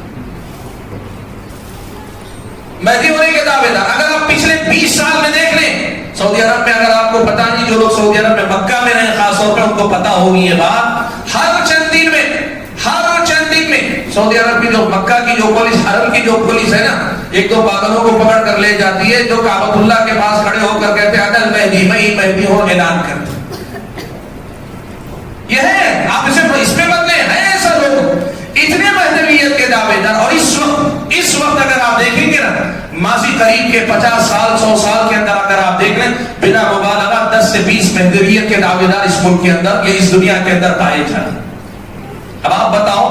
مہدی ہونے کے دعوے دار۔ اگر آپ پچھلے 20 سال میں دیکھ لیں، سعودی عرب میں اگر آپ کو پتا نہیں، جو لوگ سعودی عرب میں مکہ میں رہے خاص طور پہ ان کو پتا ہوگی یہ بات، ہر چند دن میں سعودی عرب کی جو مکہ کی جو پولیس، حرم کی جو پولیس ہے نا، ایک دو پاگلوں کو پکڑ کر لے جاتی ہے جو کعبۃ اللہ کے پاس کھڑے ہو کر کہتے ہیں انا المہدی، میں ہی مہدی ہوں، اعلان کرتے یہ ہے۔ آپ اسے اس میں بدلے ہیں ایسا لوگ، اتنے مہدویت کے دعوے دار۔ اور اس وقت اگر آپ دیکھیں گے نا، ماضی قریب کے 50 سال 100 سال کے اندر اگر آپ دیکھ لیں، بنا مبالغہ 10 سے 20 مہدویت کے دعوے دار اس ملک کے اندر یا اس دنیا کے اندر پائے جاتے ہیں۔ اب آپ بتاؤ،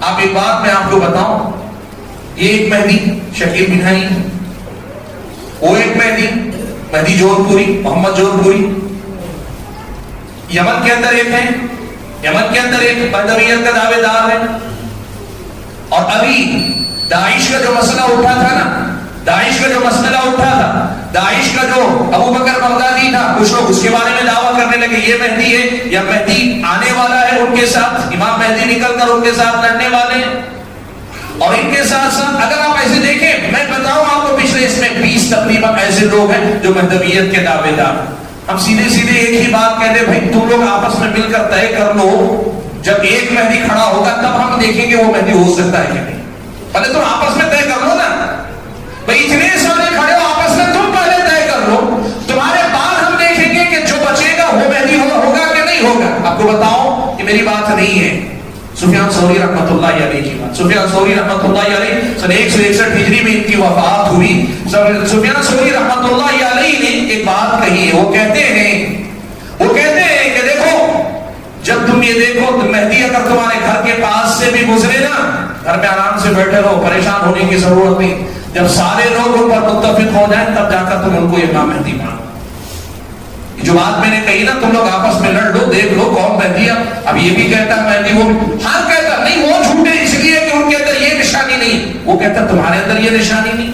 آپ ایک بات میں آپ کو بتاؤں، یہ ایک مہدی شکیل بن حنیف، وہ ایک مہدی جون پوری، محمد جون پوری، یمن کے اندر ایک ہے، یمن کے اندر ایک مہدویت کا دعوے دار ہے۔ اور ابھی داعش کا جو مسئلہ اٹھا تھا نا، داعش کا جو مسئلہ اٹھا تھا، داعش کا جو ابو بکر بغدادی تھا، کچھ لوگ اس کے بارے میں دعویٰ کرنے لگے یہ مہدی ہے یا مہدی آنے والا ہے ان کے ساتھ، امام مہدی نکل کر ان کے ساتھ لڑنے والے ہیں۔ اور ان کے ساتھ ساتھ اگر آپ ایسے دیکھیں، میں بتاؤں آپ کو پچھلے اس میں 20 تقریباً ایسے لوگ ہیں جو مہدویت کے دعوے دار۔ ہم سیدھے سیدھے ایک ہی بات کہتے ہیں، بھائی تم لوگ آپس میں مل کر طے کر لو، جب ایک مہدی کھڑا ہوگا تب ہم دیکھیں گے وہ مہدی ہو سکتا ہے کہ نہیں۔ پہلے تم آپس میں طے کر لو نا، بھائی اتنے سارے کھڑے ہو آپس میں، تم پہلے طے کر لو، تمہارے بعد ہم دیکھیں گے کہ جو بچے گا وہ مہدی ہوگا کہ نہیں ہوگا۔ آپ کو بتاؤں کہ میری بات نہیں ہے، سفیان ثوری رحمۃ اللہ علیہ کی بات۔ سفیان ثوری رحمۃ اللہ علیہ سن 161 ہجری میں ان کی وفات ہوئی۔ سفیان ثوری رحمۃ اللہ علیہ نے ایک بات کہی ہے، وہ کہتے ہیں کہ دیکھو جب تم یہ دیکھو تو مہدی اگر تمہارے گھر کے پاس سے بھی گزرے نا، گھر میں آرام سے بیٹھے رہو، پریشان ہونے کی ضرورت نہیں، جب سارے لوگ ان پر متفق ہو جائیں تب جا کر تم ان کو امام مہدی مانو۔ جو بات میں نے کہی نا، تم لوگ آپس میں لڑ لو، دیکھ لو کون مہدی ہے۔ اب یہ بھی کہتا ہے مہدی، وہ ہاں کہتا نہیں، وہ جھوٹے اس لیے کہ ان کے اندر یہ نشانی نہیں، وہ کہتا تمہارے اندر یہ نشانی نہیں۔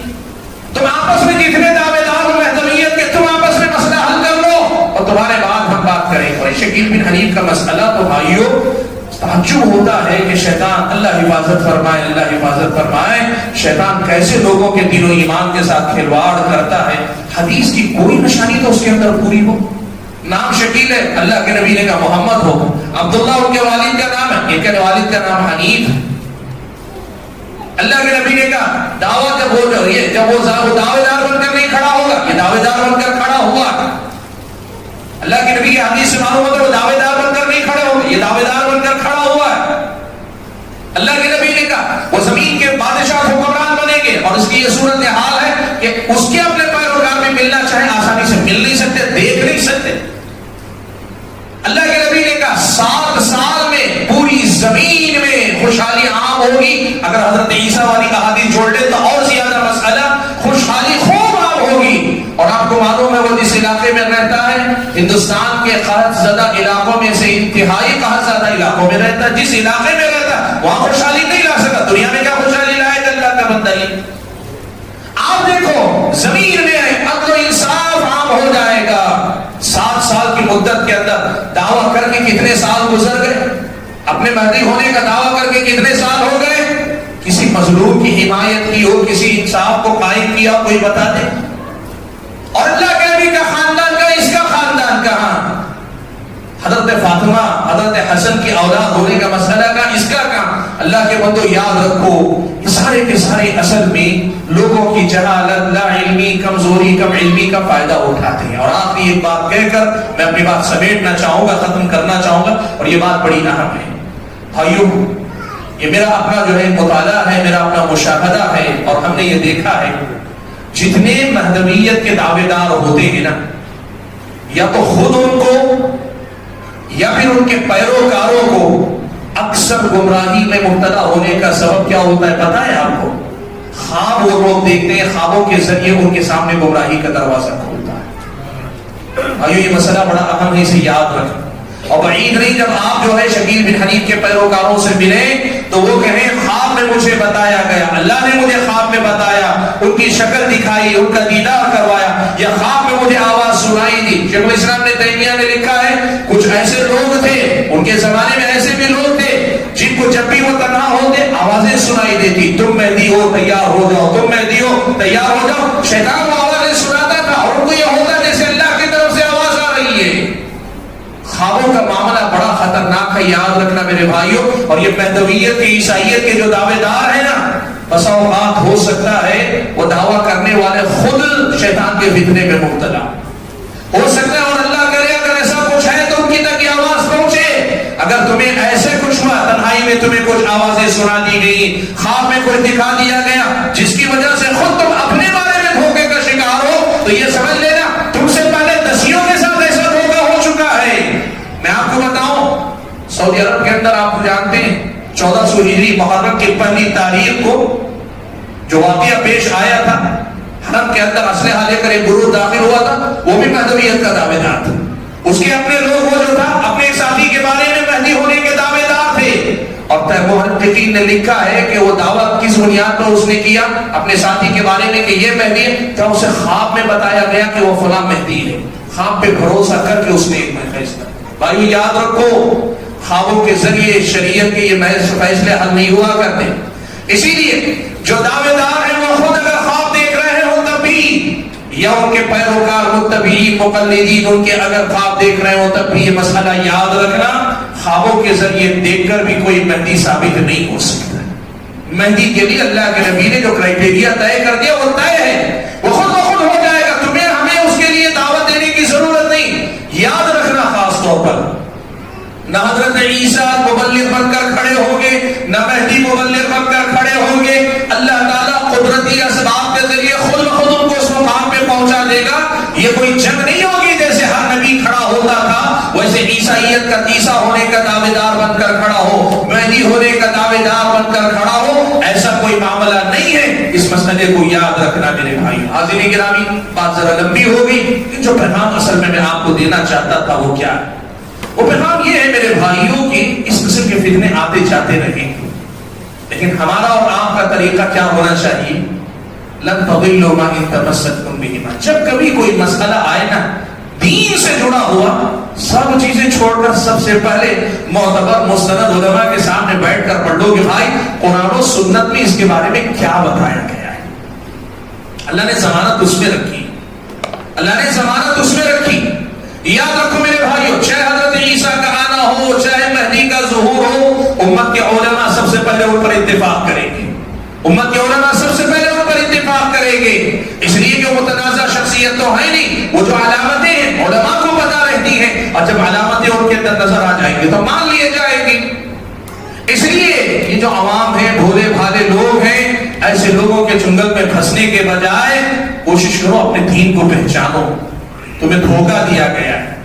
تم آپس میں جتنے دعوے دار ہو مہدویت کے، تم آپس میں مسئلہ حل کر لو اور تمہارے بعد ہم بات کریں گے۔ اور شکیل بن حنیف کا مسئلہ تو بھائیو تعجب ہوتا ہے کہ شیطان، اللہ حفاظت فرمائے، اللہ حفاظت فرمائے، شیطان کیسے لوگوں کے دل و ایمان کے ساتھ کھلواڑ کرتا ہے۔ حدیث کی کوئی نشانی تو اس کے اندر پوری ہو، نام شکیل ہے، اللہ کے نبی نے کہا محمد ہو، عبداللہ ان کے والد کا نام ہے، ایک والد کا نام حنیف ہے۔ اللہ کے نبی نے کہا دعوت جب ہو رہی ہے، جب وہ دعوے دار بن کر نہیں کھڑا ہوگا، یہ دعوے دار بن کر کھڑا ہوا۔ اللہ کے نبی کی حدیث سے معلوم ہوتا ہے وہ دعوے دار بن کر نہیں کھڑے ہوگا، یہ دعوے دار بن کر کھڑا ہوا ہے۔ اللہ کے نبی نے کہا وہ زمین کے بادشاہ حکمران بنیں گے، اور اس کی یہ صورت حال ہے کہ اس کے اپنے پیروکار میں ملنا چاہے آسانی سے مل نہیں سکتے، دیکھ نہیں سکتے۔ اللہ کے نبی نے کہا ہوگی. اگر حضرت عیسیٰ والی احادیث جوڑ لیں تو اور زیادہ مسئلہ خوشحالی خوب عام ہوگی. اور آپ کو معلوم ہے وہ جس علاقے میں رہتا ہے ہندوستان کے قحط زدہ علاقوں میں سے انتہائی قحط زدہ علاقوں میں رہتا ہے, جس علاقے میں رہتا ہے وہاں خوشحالی نہیں لا سکتا. دنیا میں کیا خوشحالی لائے گا اللہ کا بندہ ہی. آپ دیکھو زمین میں عدل و انصاف عام ہو جائے گا. 7 سال کی مدت کے اندر دعویٰ کر کے کتنے سال گزر گئے, اپنے مہدی ہونے کا دعویٰ کر کے کتنے سال ہو گئے. کسی مظلوم کی حمایت کی ہو, کسی انصاف کو قائم کیا, کوئی بتا دے. اور اللہ کے نبی کا خاندان کا, اس کا خاندان کہاں. حضرت فاطمہ حضرت حسن کی اولاد ہونے کا مسئلہ کا, اس کا کہاں. اللہ کے بندو یاد رکھو سارے کے سارے اصل میں لوگوں کی جہالت, لا علمی, کمزوری, کم علمی کا فائدہ اٹھاتے ہیں. اور آخری ایک بات کہہ کر میں اپنی بات سمیٹنا چاہوں گا, ختم کرنا چاہوں گا, اور یہ بات بڑی اہم ہے. بھائیو, یہ میرا اپنا جو ہے مطالعہ ہے, میرا اپنا مشاہدہ ہے, اور ہم نے یہ دیکھا ہے جتنے مہدویت کے دعوے دار ہوتے ہیں نا, یا تو خود ان کو یا پھر ان کے پیروکاروں کو اکثر گمراہی میں مبتلا ہونے کا سبب کیا ہوتا ہے پتہ ہے آپ کو؟ خواب وہ لوگ دیکھتے ہیں, خوابوں کے ذریعے ان کے سامنے گمراہی کا دروازہ کھولتا ہے. بھائیو یہ مسئلہ بڑا اہم ہے, اسے یاد رکھیں. اور بعید نہیں جب آپ جو ہے شکیل بن حنیف کے پیروکاروں سے ملیں تو وہ کہیں خواب میں مجھے بتایا گیا, اللہ نے مجھے خواب میں بتایا, ان کی شکل دکھائی, ان کا دیدار کروایا, یا خواب میں مجھے آواز سنائی دی. شیخ الاسلام نے تیمیہ نے لکھا ہے کچھ ایسے لوگ تھے ان کے زمانے میں, ایسے بھی لوگ تھے جن کو جب بھی وہ تنہا ہوتے آوازیں سنائی دیتی, تم مہدی ہو تیار ہو جاؤ, تم مہدی ہو تیار ہو جاؤ. شیطان وہ آوازیں سناتا تھا اور ان کو یہ ہوتا جیسے اللہ کی طرف سے آواز آ رہی ہے. خوابوں کا معاملہ بڑا خطرناک ہے, یاد رکھنا میرے بھائیوں. اور یہ مہدویت کی عیسائیت کے جو دعوے دار ہیں نا, بسا اوقات ہو سکتا ہے وہ دعویٰ کرنے والے خود شیطان کے فتنے میں مبتلا ہو سکتا ہے. اور اللہ کرے اگر ایسا کچھ ہے تو ان کی تک یہ آواز پہنچے. اگر تمہیں ایسے کچھ ہوا, تنہائی میں تمہیں کچھ آوازیں سنا دی گئی, خواب میں کچھ دکھا دیا گیا جس کی وجہ سے خود تم اپنے بارے میں دھوکے کا شکار ہو, تو یہ سمجھ لینا تم سے پہلے دسیوں کے ساتھ ایسا دھوکا ہو چکا ہے. میں آپ کو بتاؤں سعودی عرب کے اندر آپ جانتے ہیں 1400 ہجری محرم کی پہلی تاریخ کو جو واقعہ پیش آیا تھا, حرم کے اندر اسلحہ لے کر ایک گروہ داخل ہوا تھا, وہ بھی مہدویت کا دعوے دار تھا. اس کے اپنے لوگ وہ جو تھا اپنے ساتھی کے بارے میں مہدی ہونے کے دعوے دار تھے. اور محققین نے لکھا ہے کہ وہ دعویٰ کس بنیاد پر اس نے کیا اپنے ساتھی کے بارے میں کہ یہ مہدی ہے, کیا اسے خواب میں بتایا گیا کہ وہ فلاں مہدی ہے, خواب پہ بھروسہ کر کے اس نے ایک فیصلہ. بھائی یاد رکھو خوابوں کے ذریعے شریعت کے یہ فیصلے حل نہیں ہوا کرتے. اسی لیے جو دعوے دار ہیں وہ خود اگر خواب دیکھ رہے ہوں تب بھی, یا ان کے پیروکار متبعین مقلدین ان کے اگر خواب دیکھ رہے ہوں تب بھی, یہ مسئلہ یاد رکھنا خوابوں کے ذریعے دیکھ کر بھی کوئی مہدی ثابت نہیں ہو سکتا. مہدی کے لیے اللہ کے نبی نے جو کرائٹیریا طے کر دیا وہ طے ہے, وہ خود بخود ہو جائے گا. تمہیں ہمیں اس کے لیے دعوت دینے کی ضرورت نہیں. یاد رکھنا خاص طور پر نہ حضرت عیسیٰ مبلغ بن کر کھڑے ہوں گے, نہ مہدی مبلغ بن کر کھڑے ہوں گے. اللہ تعالیٰ قدرتی اسباب کے ذریعے خود بخود ان کو اس مقام پہ پہنچا دے گا. یہ کوئی جنگ نہیں ہوگی جیسے ہر نبی کھڑا ہوتا تھا ویسے عیسائیت کا عیسیٰ ہونے کا دعوے دار بن کر کھڑا ہو, مہدی ہونے کا دعوے دار بن کر کھڑا ہو, ایسا کوئی معاملہ نہیں ہے. اس مسئلے کو یاد رکھنا میرے بھائی. حاضرین گرامی, بات ذرا لمبی ہو گئی, جو پیغام اصل میں آپ کو دینا چاہتا تھا وہ کیا ہے؟ وہ پیغام یہ ہے میرے بھائیوں کی اس قسم کے فتنے آتے جاتے رہیں, لیکن ہمارا اور آپ کا طریقہ کیا ہونا چاہیے؟ لن تضلوا ما ان تمسكتم بهما. جب کبھی کوئی مسئلہ آئے نا دین سے جڑا ہوا, سب چیزیں چھوڑ کر سب سے پہلے معتبر مستند علماء کے سامنے بیٹھ کر پڑھ لو کہ بھائی قرآن و سنت میں اس کے بارے میں کیا بتایا گیا ہے. اللہ نے ضمانت اس میں رکھی, اللہ نے ضمانت اس میں رکھی. یاد رکھو میرے بھائیو, چاہے حضرت عیسیٰ کا آنا ہو, چاہے مہدی کا ظہور ہو, امت کے علماء سب سے پہلے ان پر اتفاق کریں گے. امت کے علماء سب سے پہلے ان پر اتفاق کریں گے, اس لیے کہ وہ متنازع شخصیت تو ہے نہیں. وہ جو علامتیں ہیں علماء کو پتہ رہتی ہیں, اور جب علامتیں ان کے اندر نظر آ جائیں گی تو مان لیے جائیں گی. اس لیے یہ جو عوام ہیں, بھولے بھالے لوگ ہیں, ایسے لوگوں کے چنگل میں پھنسنے کے بجائے کوشش کرو اپنے دین کو پہچانو. تمہیں دھوکہ دیا گیا ہے,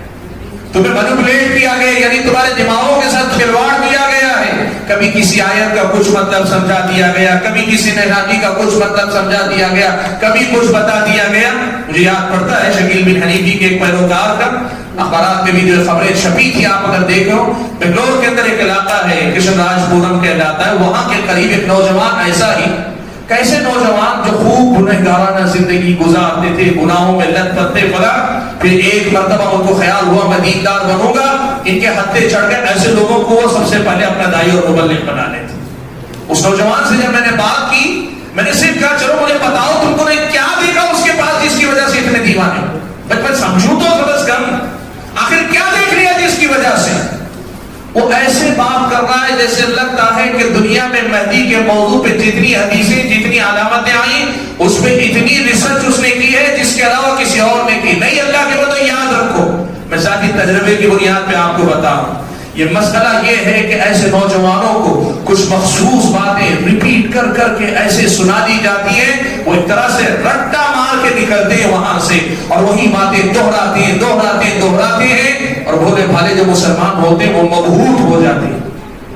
تمہیں مینپولیٹ کیا گیا, یعنی تمہارے دماغوں کے ساتھ کھلواڑ کیا گیا ہے. کبھی کسی آیت کا کچھ مطلب سمجھا دیا گیا، کبھی کسی نہانی کا کچھ مطلب سمجھا دیا گیا، کبھی کچھ بتا دیا گیا۔ مجھے یاد پڑتا ہے شکیل بن حنیفی کے ایک پیروکار کا اخبارات میں بھی جو خبریں چھپی تھی، آپ اگر دیکھو، بنگلور کے اندر ایک علاقہ ہے کشن راج پورم کہلاتا ہے، وہاں کے قریب ایک نوجوان ایسا ہی، کیسے نوجوان جو خوب گنہگارانہ زندگی گزارتے تھے، گناہوں میں لت پتے پڑا، پھر ایک مرتبہ ان کو خیال ہوا میں دیندار بنوں گا، ان کے ہتھے چڑھ گئے، ایسے لوگوں کو وہ سب سے پہلے اپنا دائی اور مبلغ بنا لیتے۔ اس نوجوان سے جب میں نے بات کی، میں نے صرف کہا چلو مجھے بتاؤ تم کو نے کیا دیکھا اس کے پاس جس کی وجہ سے اتنے دیوانے ہو، بچپن سمجھوں تو بس کم، آخر کیا دیکھ لیا جس کی وجہ سے؟ وہ ایسے بات کر رہا ہے جیسے لگتا ہے کہ دنیا میں مہدی کے موضوع پہ جتنی حدیثیں، جتنی علامتیں آئیں، اس پہ اتنی ریسرچ اس نے کی ہے جس کے علاوہ کسی اور نے کی نہیں۔ اللہ کے بندو یاد رکھو، میں ذاتی تجربے کی بنیاد پہ آپ کو بتاؤں، یہ مسئلہ یہ ہے کہ ایسے نوجوانوں کو کچھ مخصوص باتیں ریپیٹ کر کر کے ایسے سنا دی جاتی ہیں، وہ ایک طرح سے رٹا مار کے نکلتے ہیں وہاں سے، اور وہی باتیں دہراتے ہیں، اور بھولے بھالے جو مسلمان ہوتے ہیں وہ مبہوت ہو جاتے ہیں،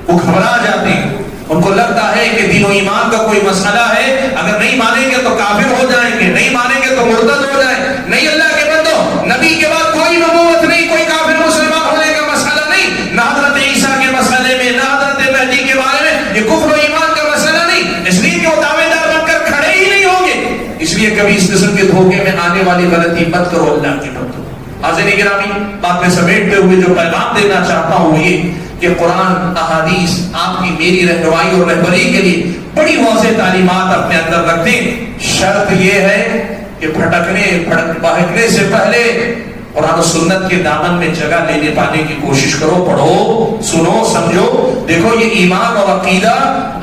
وہ گھبرا جاتے ہیں، ان کو لگتا ہے کہ دین و ایمان کا کوئی مسئلہ ہے، اگر نہیں مانیں گے تو کافر ہو جائیں گے، نہیں مانیں گے تو مرتد ہو جائیں۔ نہیں اللہ کے بندو، نبی کے بعد کوئی نبوت نہیں، کوئی کافر مسلمان ہونے کا مسئلہ نہیں، نہ حضرت عیسیٰ کے مسئلے میں، نہ حضرت مہدی کے بارے میں، یہ کفر و ایمان کا مسئلہ نہیں، اس لیے کہ وہ دعوے دار بن کر کھڑے ہی نہیں ہوں گے۔ اس لیے کبھی اس قسم کے دھوکے میں آنے والی غلطی مت کرو اللہ کے بندو۔ حاضرین گرامی، بات میں سمیٹتے ہوئے جو پیغام دینا چاہتا ہوں یہ کہ قرآن احادیث آپ کی میری رہنمائی اور رہبری کے لیے بڑی واضح تعلیمات اپنے اندر رکھتے ہیں۔ شرط یہ ہے کہ بھٹکنے سے پہلے قرآن و سنت کے دامن میں جگہ لینے پانے کی کوشش کرو، پڑھو، سنو، سمجھو۔ دیکھو یہ ایمان اور عقیدہ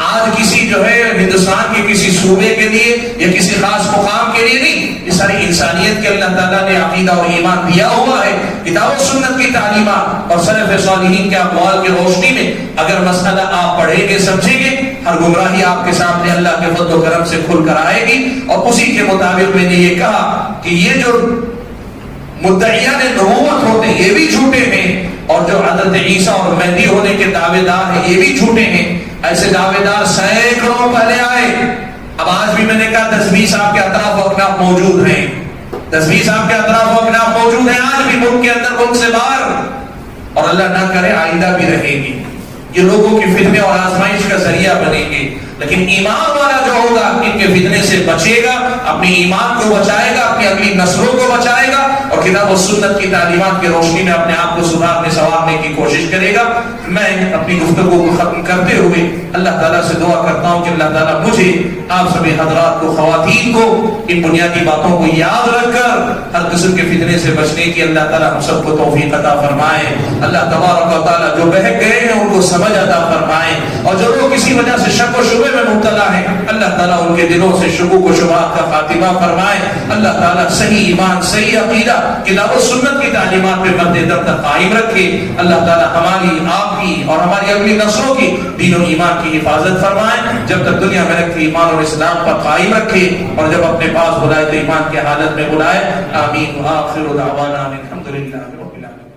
آج کسی جو ہے ہندوستان کے کسی صوبے کے لیے یا کسی خاص مقام کے لیے نہیں، یہ ساری انسانیت کے اللہ تعالیٰ نے عقیدہ اور ایمان دیا ہوا ہے۔ کتاب و سنت کی تعلیمات اور سلف صالحین کے اقوال کی روشنی میں اگر مسئلہ آپ پڑھیں گے، سمجھیں گے، ہر گمراہی آپ کے سامنے اللہ کے فضل و کرم سے کھل کر آئے گی۔ اور اسی کے مطابق میں نے یہ کہا کہ یہ جو مدعیان نبوت ہوتے ہیں یہ بھی جھوٹے ہیں، اور جو حضرت عیسیٰ اور مہدی ہونے کے دعوے دار ہیں یہ بھی جھوٹے ہیں۔ ایسے دعوے دار سینکڑوں پہلے آئے، اب آج بھی میں نے کہا 10-20 آپ کے اطراف و اکناف موجود ہیں، 10-20 آپ کے اطراف و اکناف موجود ہیں آج بھی ملک کے اندر، ملک سے باہر، اور اللہ نہ کرے آئندہ بھی رہیں گی۔ یہ لوگوں کی فتنے اور آزمائش کا ذریعہ بنیں گے، لیکن ایمان والا جو ہوگا ان کے فتنے سے بچے گا، اپنی ایمان کو بچائے گا، اپنی اگلی نسلوں کو بچائے گا، اور کتاب و سنت کی تعلیمات کی روشنی میں اپنے آپ کو سدھارنے سنوارنے کی کوشش کرے گا۔ میں اپنی گفتگو کو ختم کرتے ہوئے اللہ تعالیٰ سے دعا کرتا ہوں کہ اللہ تعالیٰ مجھے، آپ سبھی حضرات کو، خواتین کو، ان بنیادی باتوں کو یاد رکھ کر ہر قسم کے فتنے سے بچنے کی اللہ تعالیٰ ہم سب کو توفیق عطا فرمائے۔ اللہ تبارک و تعالیٰ جو بہک گئے ہیں ان کو سمجھ عطا فرمائے، اور جو لوگ کسی وجہ سے شک و شبہ میں مبتلا ہیں اللہ تعالیٰ ان کے دلوں سے شکوک و شبہات کا خاتمہ فرمائے۔ اللہ تعالیٰ صحیح ایمان، صحیح عقیدہ، کتاب و سنت کی تعلیمات پہ مد دم تک قائم رکھے۔ اللہ تعالیٰ ہماری، آپ کی اور ہماری اگلی نسلوں کی دین و ایمان کی حفاظت فرمائے، جب تک دنیا میں رکھے ایمان اور اسلام پر قائم رکھے، اور جب اپنے پاس بلائے تو ایمان کی حالت میں بلائے۔ آمین۔ وآخر دعوانا الحمدللہ رب العالمین۔